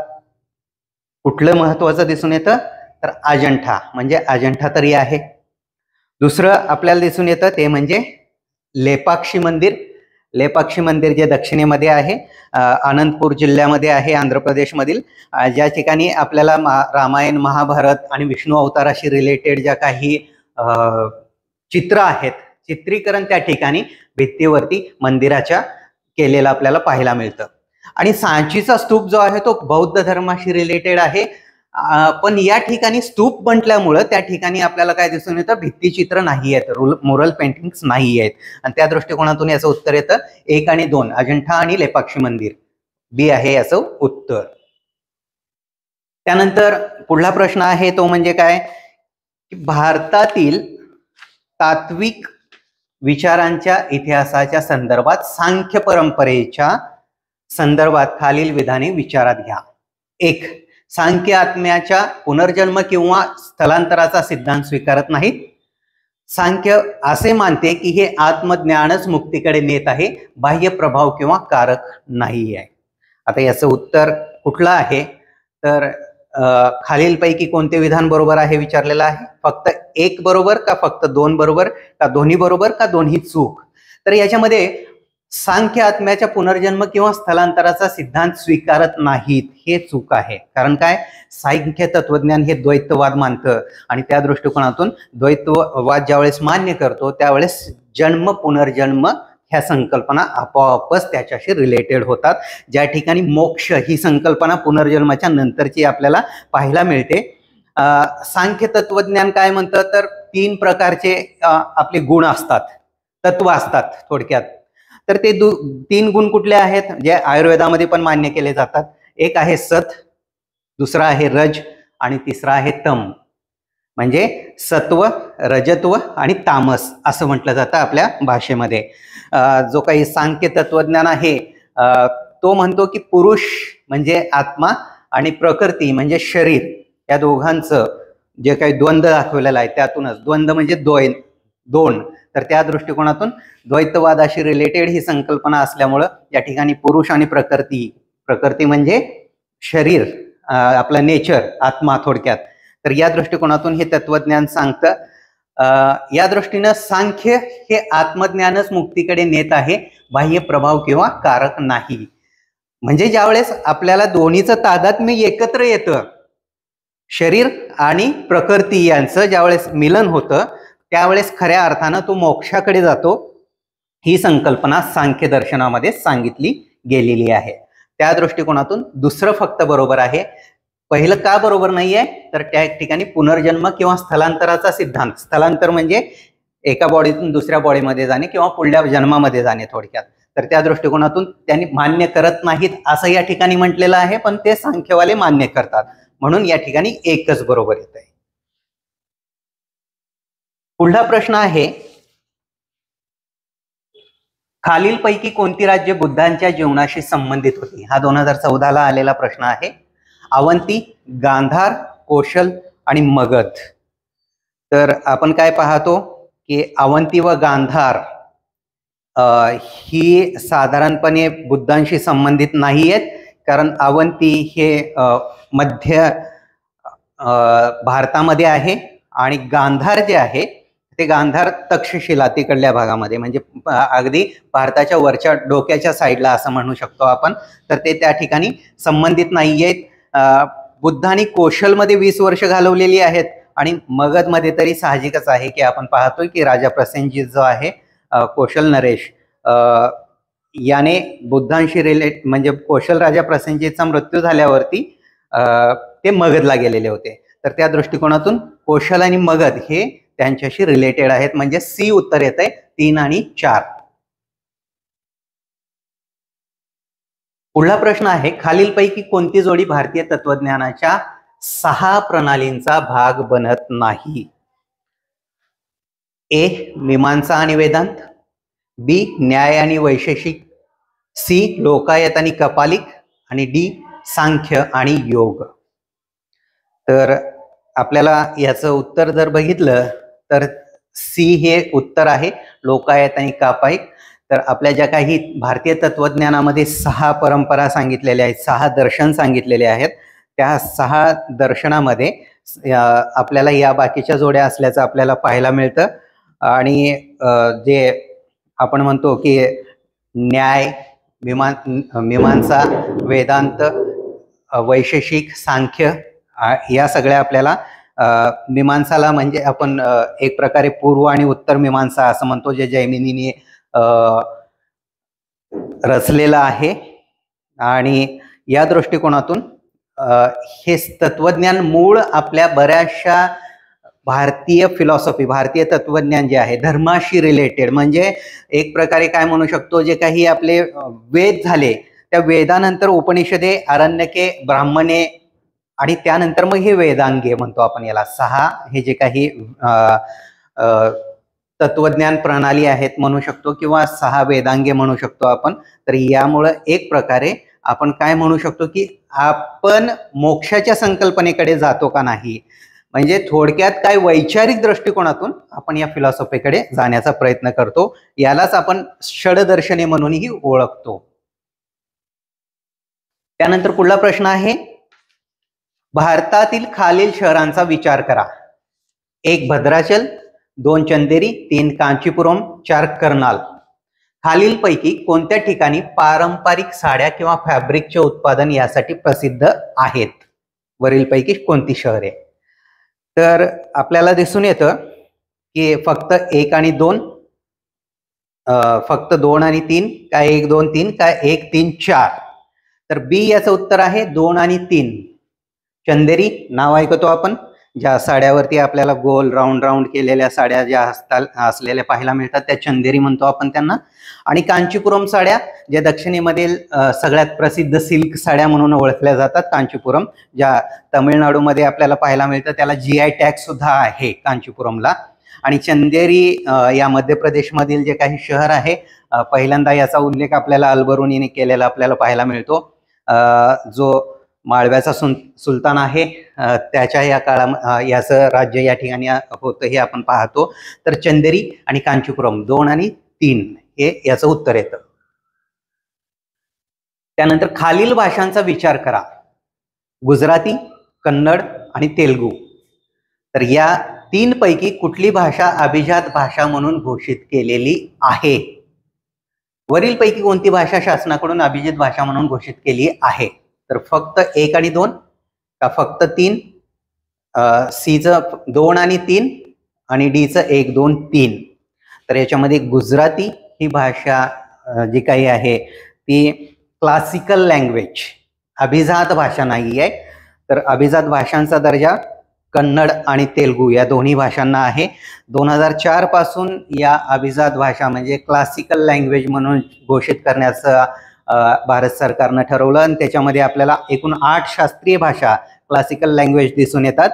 कुठलं महत्वाचं दिसून येतं, तर अजंठा, म्हणजे अजंठा तरी आहे. दुसरं आपल्याला दिसून येतं ते म्हणजे लेपाक्षी मंदिर. लेपाक्षी मंदिर जे दक्षिणेमध्ये आहे, अनंतपूर जिल्ह्यामध्ये आहे, आंध्र प्रदेशमधील, ज्या ठिकाणी आपल्याला रामायण, महाभारत आणि विष्णू अवताराशी रिलेटेड ज्या काही चित्र आहेत, चित्रीकरण त्या ठिकाणी भित्तीवरती मंदिराच्या केलेलं आपल्याला पाहायला मिळतं. आणि सांचीचा स्तूप जो आहे तो बौद्ध धर्माशी रिलेटेड आहे, पण या ठिकाणी स्तूप म्हटल्यामुळं त्या ठिकाणी आपल्याला काय दिसून येतं, भित्तीचित्र नाही आहेत, मुरल पेंटिंग्स नाही आहेत. आणि त्या दृष्टिकोनातून याचं उत्तर येतं 1 आणि 2, अजंठा आणि लेपाक्षी मंदिर. बी आहे याचं उत्तर. त्यानंतर पुढला प्रश्न आहे तो म्हणजे काय, की भारतातील तात्विक विचारांच्या इतिहासाच्या संदर्भात सांख्य परंपरेच्या संदर्भात खालील विधाने विचारात घ्या. 1. सांख्य आत्म्याच्या पुनर्जन्म किंवा स्थलांतराचा सिद्धांत स्वीकारत नाहीत. सांख्य असे मानते की हे आत्मज्ञानच मुक्तीकडे नेत आहे, बाह्य प्रभाव किंवा कारक नाही आहे. आता याचं उत्तर कुठलं आहे, तर खालीलपैकी कोणते विधान बरोबर आहे विचारलेलं आहे. फक्त 1 बरोबर का फक्त 2 बरोबर का दोन्ही बरोबर का दोन्ही चूक. तर याच्यामध्ये सांख्य आत्म्याच्या पुनर्जन्म किंवा स्थलांतराचा सिद्धांत स्वीकारत नाहीत हे चूक आहे. कारण काय, सांख्य तत्वज्ञान हे द्वैतवाद मानतं आणि त्या दृष्टिकोनातून द्वैतवाद ज्यावेळेस मान्य करतो त्यावेळेस जन्म पुनर्जन्म ह्या संकल्पना आपोआपच त्याच्याशी रिलेटेड होतात. ज्या ठिकाणी मोक्ष ही संकल्पना पुनर्जन्माच्या नंतरची आपल्याला पाहायला मिळते. सांख्य तत्वज्ञान काय म्हणतं, तर 3 प्रकारचे आपले गुण असतात, तत्व असतात थोडक्यात. तर ते 3 गुण कुठले आहेत जे आयुर्वेदामध्ये पण मान्य केले जातात. एक आहे सत, दुसरा आहे रज आणि तिसरा आहे तम. म्हणजे सत्व, रजत्व आणि तामस असं म्हटलं जातं आपल्या भाषेमध्ये. जो काही सांख्य तत्वज्ञान आहे तो म्हणतो की पुरुष म्हणजे आत्मा आणि प्रकृती म्हणजे शरीर, या दोघांचं जे काही द्वंद्व दाखवलेलं आहे त्यातूनच, द्वंद्व म्हणजे दोन, तर त्या दृष्टिकोनातून द्वैतवादाशी रिलेटेड ही संकल्पना असल्यामुळं या ठिकाणी पुरुष आणि प्रकृती म्हणजे शरीर, आपलं नेचर, आत्मा थोडक्यात. तर या दृष्टिकोनातून हे तत्वज्ञान सांगतं. या दृष्टीनं सांख्य हे आत्मज्ञानच मुक्तीकडे नेत आहे, बाह्य प्रभाव किंवा कारक नाही. म्हणजे ज्यावेळेस आपल्याला दोन्हीचं तादात्म्य एकत्र येतं, शरीर आणि प्रकृती यांचं ज्यावेळेस मिलन होतं त्यावेळेस खऱ्या अर्थानं तो मोक्षाकडे जातो. ही संकल्पना सांख्य दर्शनामध्ये सांगितली गेलेली आहे. त्या दृष्टिकोनातून दुसरं फक्त बरोबर आहे. पहिलं का बरोबर नाहीये, तर त्या ठिकाणी पुनर्जन्म किंवा स्थलांतराचा सिद्धांत, स्थलांतर म्हणजे एका बॉडीतून दुसऱ्या बॉडीमध्ये जाणे किंवा पुढल्या जन्मामध्ये जाणे थोडक्यात, तर त्या दृष्टिकोनातून त्यांनी मान्य करत नाहीत असं या ठिकाणी म्हटलेलं आहे, पण ते सांख्यवाले मान्य करतात. म्हणून या ठिकाणी एकच बरोबर येत आहे. पुढला प्रश्न आहे, खालीलपैकी कोणती राज्य बुद्धांच्या जीवनाशी संबंधित होती. हा 2014ला आलेला प्रश्न आहे. अवंती, गांधार, कौशल आणि मगध. तर आपण काय पाहतो की अवंती व गांधार ही साधारणपणे बुद्धांशी संबंधित नाही आहेत, कारण अवंती हे मध्य भारतामध्ये आहे आणि गांधार जे आहे ते गांधार तक्षशिला तिकडल्या भागामध्ये, म्हणजे अगदी भारताच्या वरच्या डोक्याच्या साईडला असं म्हणू शकतो आपण, तर ते त्या ठिकाणी संबंधित नाही आहेत. बुद्धांनी कौशलमध्ये 20 वर्ष घालवलेली आहेत आणि मगधमध्ये तरी साहजिकच आहे की आपण पाहतोय की राजा प्रसेनजीत जो आहे, कौशल नरेश, याने बुद्धांशी म्हणजे कौशल राजा प्रसेनजीतचा मृत्यू झाल्यावरती ते मगधला गेलेले होते. तर त्या दृष्टिकोनातून कौशल आणि मगध हे त्यांच्याशी रिलेटेड आहेत. म्हणजे सी उत्तर येत आहे 3 आणि 4. पुढला प्रश्न आहे, खालीलपैकी कोणती जोडी भारतीय तत्वज्ञानाच्या 6 प्रणालींचा भाग बनत नाही. ए. मीमांसा आणि वेदांत, बी. न्याय आणि वैशेषिक, सी. लोकायत आणि कपालिक आणि डी. सांख्य आणि योग. तर आपल्याला याचं उत्तर जर बघितलं तर सी हे उत्तर आहे, लोकायत आणि कापालिक. तर आपल्या ज्या काही भारतीय तत्वज्ञानामध्ये 6 परंपरा सांगितलेल्या आहेत, 6 दर्शन सांगितलेले आहेत, त्या 6 दर्शनामध्ये आपल्याला या बाकीच्या जोड्या असल्याचं आपल्याला पाहायला मिळतं. आणि जे आपण म्हणतो की न्याय, मीमांसा, वेदांत, वैशेषिक, सांख्य, या सगळ्या आपल्याला मीमांसाला म्हणजे आपण एक प्रकारे पूर्व आणि उत्तर मीमांसा असं म्हणतो, जे जैमिनीने रचलेलं आहे. आणि या दृष्टिकोनातून हे तत्वज्ञान मूळ आपल्या बऱ्याचशा भारतीय फिलॉसॉफी, भारतीय तत्वज्ञान जे आहे धर्माशी रिलेटेड, म्हणजे एक प्रकारे काय म्हणू शकतो, जे काही आपले वेद झाले त्या वेदानंतर उपनिषदे, आरण्यके, ब्राह्मणे आणि त्यानंतर मग हे वेदांगे म्हणतो आपण याला. 6 हे जे काही तत्वज्ञान प्रणाली आहेत म्हणू शकतो, किंवा 6 वेदांगे म्हणू शकतो आपण. तर यामुळे एक प्रकारे आपण काय म्हणू शकतो की आपण मोक्षाच्या संकल्पनेकडे जातो का नाही, म्हणजे थोडक्यात काय वैचारिक दृष्टिकोनातून आपण या फिलॉसॉफीकडे जाण्याचा प्रयत्न करतो. यालाच आपण षडदर्शने म्हणूनही ओळखतो. त्यानंतर पुढला प्रश्न आहे, भारतातील खालील शहरांचा विचार करा. 1 भद्राचल, 2 चंदेरी, 3 कांचीपुरम, 4 कर्नाल. खालीलपैकी कोणत्या ठिकाणी पारंपरिक साड्या किंवा फॅब्रिकचे उत्पादन यासाठी प्रसिद्ध आहेत? वरीलपैकी कोणती शहरे? तर आपल्याला दिसून येतं की फक्त 1 आणि 2, फक्त 2 आणि 3, काय 1, 2, 3, काय 1, 3, 4. तर बी याचं उत्तर आहे 2 आणि 3. चंदेरी नाव ऐकतो आपण, ज्या साड्यावरती आपल्याला गोल राऊंड केलेल्या साड्या ज्या असलेल्या पाहायला मिळतात त्या चंदेरी म्हणतो आपण त्यांना. आणि कांचीपुरम साड्या, ज्या दक्षिणेमधील सगळ्यात प्रसिद्ध सिल्क साड्या म्हणून ओळखल्या जातात. कांचीपुरम ज्या तमिळनाडूमध्ये आपल्याला पाहायला मिळतं, त्याला GI टॅग सुद्धा आहे कांचीपुरमला. आणि चंदेरी या मध्य प्रदेशमधील जे काही शहर आहे, पहिल्यांदा याचा उल्लेख आपल्याला अलबरुनीने केलेला आपल्याला पाहायला मिळतो. जो माळव्याचा सुलतान आहे त्याच्या या काळा याचं राज्य या ठिकाणी होतं हे आपण पाहतो. तर चंदेरी आणि कांचीपुरम 2 आणि 3 हे याचं उत्तर येतं. त्यानंतर खालील भाषांचा विचार करा. गुजराती, कन्नड आणि तेलुगू. तर या 3 पैकी कुठली भाषा अभिजात भाषा म्हणून घोषित केलेली आहे? वरीलपैकी कोणती भाषा शासनाकडून अभिजात भाषा म्हणून घोषित केली आहे? तर फक्त 1 आणि 2 का फक्त 3? सीचं 2 आणि 3 आणि डीचं 1, 2, 3. तर याच्यामध्ये गुजराती ही भाषा जी काही आहे ती क्लासिकल लँग्वेज, अभिजात भाषा नाही आहे. तर अभिजात भाषांचा दर्जा कन्नड आणि तेलुगू या दोन्ही भाषांना आहे. 2004 पासून या अभिजात भाषा म्हणजे क्लासिकल लँग्वेज म्हणून घोषित करण्याचं भारत सरकारनं ठरवलं. आणि त्याच्यामध्ये आपल्याला एकूण 8 शास्त्रीय भाषा क्लासिकल लँग्वेज दिसून येतात.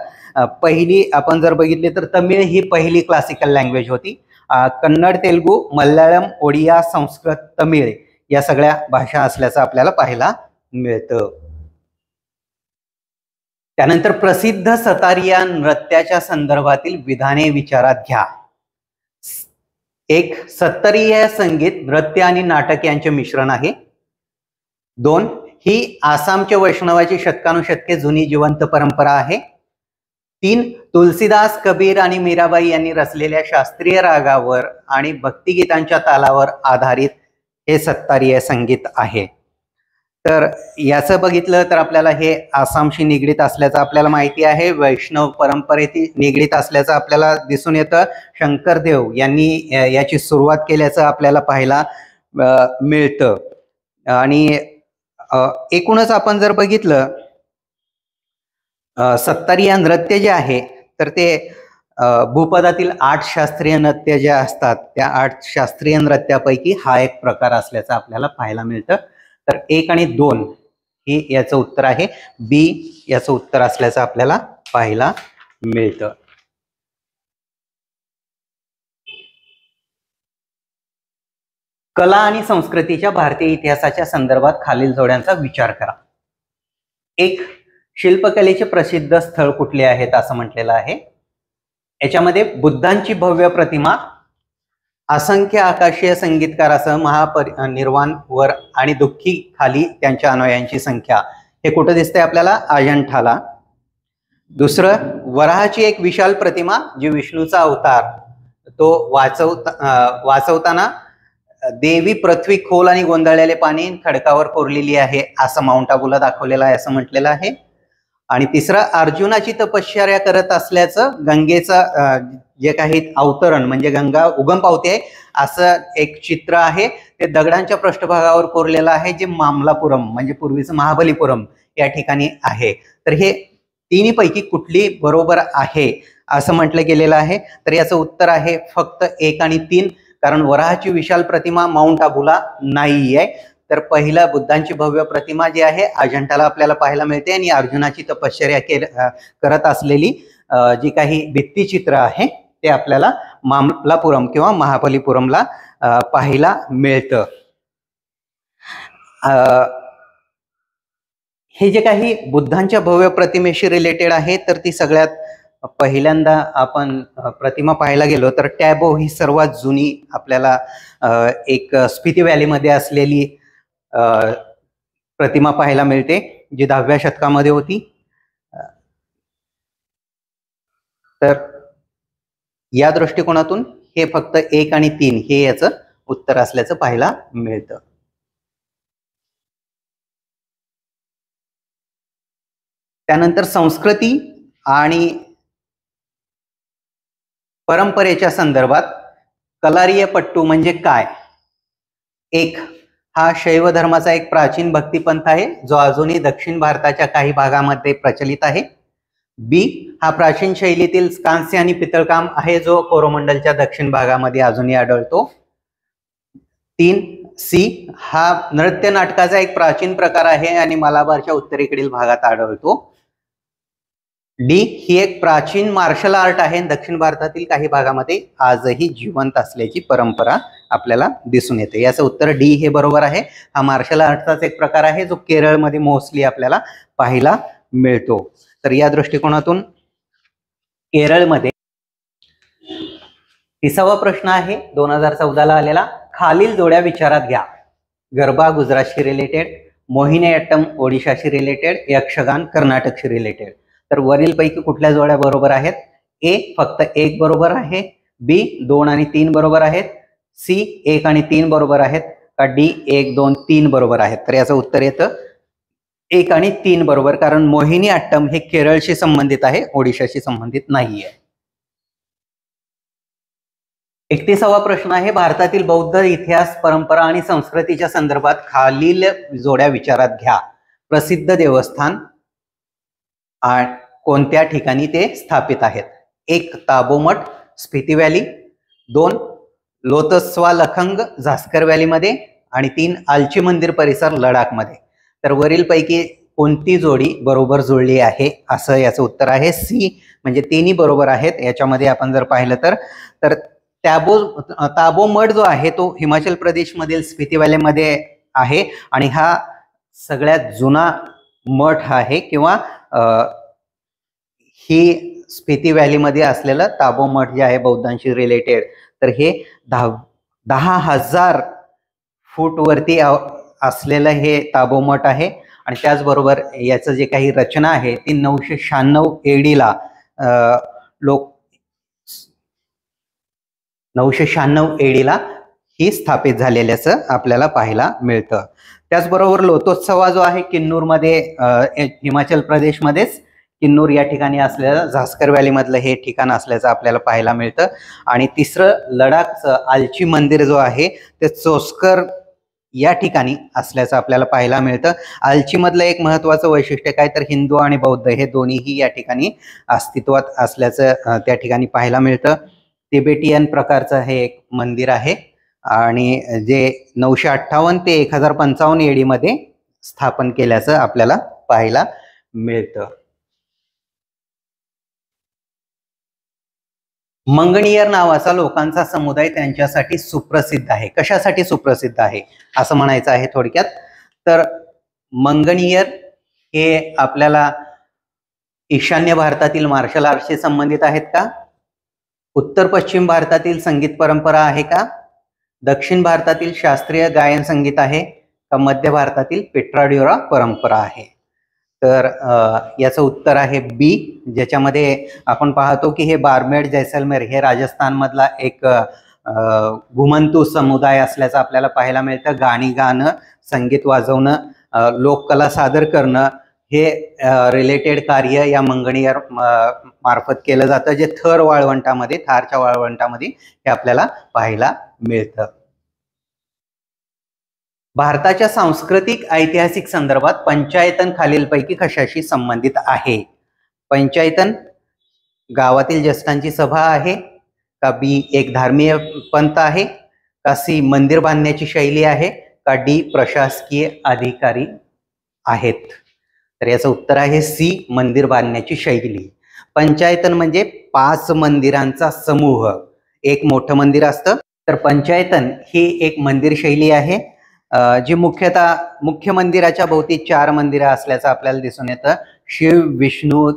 पहिली आपण जर बघितली तर तमिळ ही पहिली क्लासिकल लँग्वेज होती. कन्नड, तेलुगू, मल्याळम, ओडिया, संस्कृत, तमिळ या सगळ्या भाषा असल्याचं आपल्याला पाहायला मिळतं. त्यानंतर प्रसिद्ध सतारिया नृत्याच्या संदर्भातील विधाने विचारात घ्या. 1 सत्तरीय संगीत नृत्य आणि नाटक यांचे मिश्रण आहे. 2 ही आसामच्या वैष्णवाची शतकानुशतके जुनी जिवंत परंपरा आहे. 3 तुलसीदास, कबीर आणि मीराबाई यांनी रचलेल्या शास्त्रीय रागावर आणि भक्तिगीतांच्या तालावर आधारित हे सत्तारीय संगीत आहे. तर याचं बघितलं तर आपल्याला हे आसामशी निगडीत असल्याचं आपल्याला माहिती आहे, वैष्णव परंपरेशी निगडीत असल्याचं आपल्याला दिसून येतं. शंकरदेव यांनी याची सुरुवात केल्याचं आपल्याला पाहायला मिळतं. आणि एकूणच आपण जर बघितलं सत्तारिया नृत्य जे आहे तर ते भूपदातील 8 शास्त्रीय नृत्य जे असतात त्या 8 शास्त्रीय नृत्यापैकी हा एक प्रकार असल्याचं आपल्याला पाहायला मिळतं. तर 1 आणि 2 ही याचं उत्तर आहे. बी याचं उत्तर असल्याचं आपल्याला पाहायला मिळतं. कला आणि संस्कृतीच्या भारतीय इतिहासाच्या संदर्भात खालील जोड्यांचा विचार करा. 1 शिल्पकलेचे प्रसिद्ध स्थळ कुठले आहेत असं म्हटलेलं आहे. याच्यामध्ये बुद्धांची भव्य प्रतिमा, असंख्य आकाशीय संगीतकारासह महापरिनिर्वाण वर आणि दुःखी खाली त्यांच्या अनुयायांची संख्या हे कुठं दिसतंय आपल्याला? अजंठाला. दुसरं वराहाची एक विशाल प्रतिमा जी विष्णूचा अवतार तो वाचवताना देवी पृथ्वी खोल आणि गोंधळलेले पाणी खडकावर कोरलेली आहे असं माउंट आबूला दाखवलेलं आहे असं म्हटलेलं आहे. आणि तिसरं अर्जुनाची तपश्चर्या करत असल्याचं गंगेचं जे काही अवतरण म्हणजे गंगा उगम पावते असं एक चित्र आहे, ते दगडांच्या पृष्ठभागावर कोरलेलं आहे, जे मामलापुरम म्हणजे पूर्वीचं महाबलीपुरम या ठिकाणी आहे. तर हे तिन्ही पैकी कुठली बरोबर आहे असं म्हटलं गेलेलं आहे. तर याचं उत्तर आहे फक्त 1 आणि 3, कारण वराहाची विशाल प्रतिमा माउंट आबूला नाहीये. तर पहिला बुद्धांची भव्य प्रतिमा जी आहे अजंठाला आपल्याला पाहायला मिळते, आणि अर्जुनाची तपश्चर्या करत असलेली जी काही भित्तिचित्र आहे ते आपल्याला मामलापुरम किंवा महाबलीपुरमला पाहायला मिळतं. हे जे काही बुद्धांच्या भव्य प्रतिमेशी रिलेटेड आहे, तर ती सगळ्यात पहिल्यांदा आपण प्रतिमा पाहायला गेलो तर टॅबो ही सर्वात जुनी आपल्याला एक स्पिती व्हॅलीमध्ये असलेली प्रतिमा पाहायला मिळते, जी 10व्या शतकामध्ये होती. तर या दृष्टिकोनातून हे फक्त 1 आणि 3 हे याचं उत्तर असल्याचं पाहायला मिळतं. त्यानंतर संस्कृती आणि परंपरेच्या संदर्भात कलारीय पट्टू म्हणजे काय? 1, हा शैव धर्माचा एक प्राचीन भक्तिपंथ आहे, जो अजूनही दक्षिण भारताच्या काही भागामध्ये प्रचलित आहे. बी, हा प्राचीन शैलीतील कांस्य आणि पितळकाम आहे, जो कोरोमंडलच्या दक्षिण भागामध्ये अजूनही आढळतो. 3, सी, हा नृत्य नाटकाचा एक प्राचीन प्रकार आहे आणि मलाबारच्या उत्तरेकडील भागात आढळतो. डी, ही एक प्राचीन मार्शल आर्ट आहे, दक्षिण भारतातील काही भागामध्ये आजही जिवंत असल्याची परंपरा आपल्याला दिसून येते. याचं उत्तर डी हे बरोबर आहे. हा मार्शल आर्टचाच एक प्रकार आहे, जो केरळमध्ये मोस्टली आपल्याला पाहायला मिळतो. तर या दृष्टिकोनातून केरळमध्ये 30वा प्रश्न आहे 2014ला आलेला. खालील जोड्या विचारात घ्या. गरबा गुजरातशी रिलेटेड, मोहिनीअट्टम ओडिशाशी रिलेटेड, यक्षगान कर्नाटकशी रिलेटेड. तर वरील पैकी कुठल्या जोड्या बरोबर आहेत? ए, फक्त 1 बरोबर आहे. बी, 2 आणि 3 बरोबर आहेत. सी, 1 आणि 3 बरोबर आहेत. का डी, 1, 2, 3 बरोबर आहेत? तर याचं उत्तर येतं 1 आणि 3 बरोबर, कारण मोहिनीअट्टम हे केरळशी संबंधित आहे, ओडिशाशी संबंधित नाहीये. 31वा प्रश्न आहे भारतातील बौद्ध इतिहास, परंपरा आणि संस्कृतीच्या संदर्भात खालील जोड्या विचारात घ्या. प्रसिद्ध देवस्थान कोणत्या ठिकाणी ते स्थापित आहेत? 1, ताबो मठ स्पिती व्हॅली, 2, लोतस्वा लखंग झास्कर व्हॅलीमध्ये, आणि 3, आलची मंदिर परिसर लडाखमध्ये. तर वरील पैकी कोणती जोडी बरोबर जुळली आहे असं याचं उत्तर आहे सी, म्हणजे तिन्ही बरोबर आहेत. याच्यामध्ये आपण जर पाहिलं तर ताबो मठ जो आहे तो हिमाचल प्रदेशमधील स्पिती व्हॅलीमध्ये आहे, आणि हा सगळ्यात जुना मठ आहे, किंवा ही स्पिती व्हॅलीमध्ये असलेलं ताबो मठ जे आहे बौद्धांशी रिलेटेड, तर हे 10,000 फूट वरती असलेलं हे ताबो मठ आहे. आणि त्याचबरोबर याचं जे काही रचना आहे ती 996 एडीला 996 एडीला ही स्थापित झालेल्याचं आपल्याला पाहायला मिळतं. त्याचबरोबर लोतोत्सवा जो आहे किन्नूरमध्ये, हिमाचल प्रदेशमध्येच किन्नूर या ठिकाणी असलेलं झास्कर व्हॅलीमधलं हे ठिकाण असल्याचं आपल्याला पाहायला मिळतं. आणि तिसरं लडाखचं आलची मंदिर जो आहे ते चोस्कर या ठिकाणी असल्याचं आपल्याला पाहायला मिळतं. आलची मधलं एक महत्वाचं वैशिष्ट्य काय, तर हिंदू आणि बौद्ध हे दोन्हीही या ठिकाणी अस्तित्वात असल्याचं त्या ठिकाणी पाहायला मिळतं. तिबेटियन प्रकारचं हे एक मंदिर आहे, आणि जे 958 ते 1055 एडीमध्ये स्थापन केल्याचं आपल्याला पाहायला मिळतं. मंगणियर नावाचा लोकांचा समुदाय त्यांच्यासाठी सुप्रसिद्ध आहे. कशासाठी सुप्रसिद्ध आहे असं म्हणायचं आहे थोडक्यात. तर मंगणियर हे आपल्याला ईशान्य भारतातील मार्शल आर्टशी संबंधित आहेत का? उत्तर पश्चिम भारतातील संगीत परंपरा आहे का? दक्षिण भारतातील शास्त्रीय गायन संगीत आहे का? मध्य भारतातील पिट्राड्युरा परंपरा आहे? तर याचं उत्तर आहे बी, ज्याच्यामध्ये आपण पाहतो की हे बारमेर जैसलमेर हे राजस्थान मधला एक घुमंतू समुदाय असल्याचं आपल्याला पाहायला मिळतं. गाणी गाणं, संगीत वाजवणं, लोककला सादर करणं हे रिलेटेड कार्य या मंगणीवर मार्फत केलं जातं, जे थारच्या वाळवंटामध्ये हे आपल्याला पाहायला मिळतं. भारताच्या सांस्कृतिक ऐतिहासिक संदर्भात पंचायतन खालीलपैकी कशाशी संबंधित आहे? पंचायतन गावातील ज्येष्ठांची सभा आहे का? बी एक धार्मिक पंथ आहे का? सी मंदिर बांधण्याची शैली आहे का? डी प्रशासकीय अधिकारी आहेत? तर याचं उत्तर आहे सी मंदिर बांधण्याची शैली. पंचायतन म्हणजे 5 मंदिरांचा समूह. एक मोठं मंदिर असतं. तर पंचायतन ही एक मंदिर शैली आहे जी मुख्य मंदिराच्या भोवती 4 मंदिरं असल्याचं आपल्याला दिसून येतं. शिव, विष्णू,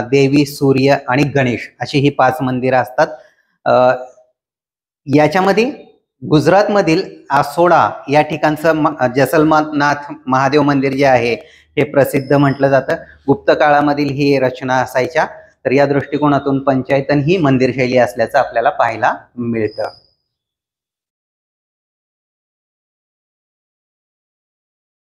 देवी, सूर्य आणि गणेश अशी ही 5 मंदिरं असतात. याच्यामध्ये गुजरातमधील आसोडा या ठिकाणचं जसलनाथ महादेव मंदिर जे आहे हे प्रसिद्ध म्हटलं जातं. गुप्त काळामधील ही रचना असायच्या. तर या दृष्टिकोनातून पंचायतन ही मंदिर शैली असल्याचं आपल्याला पाहायला मिळतं.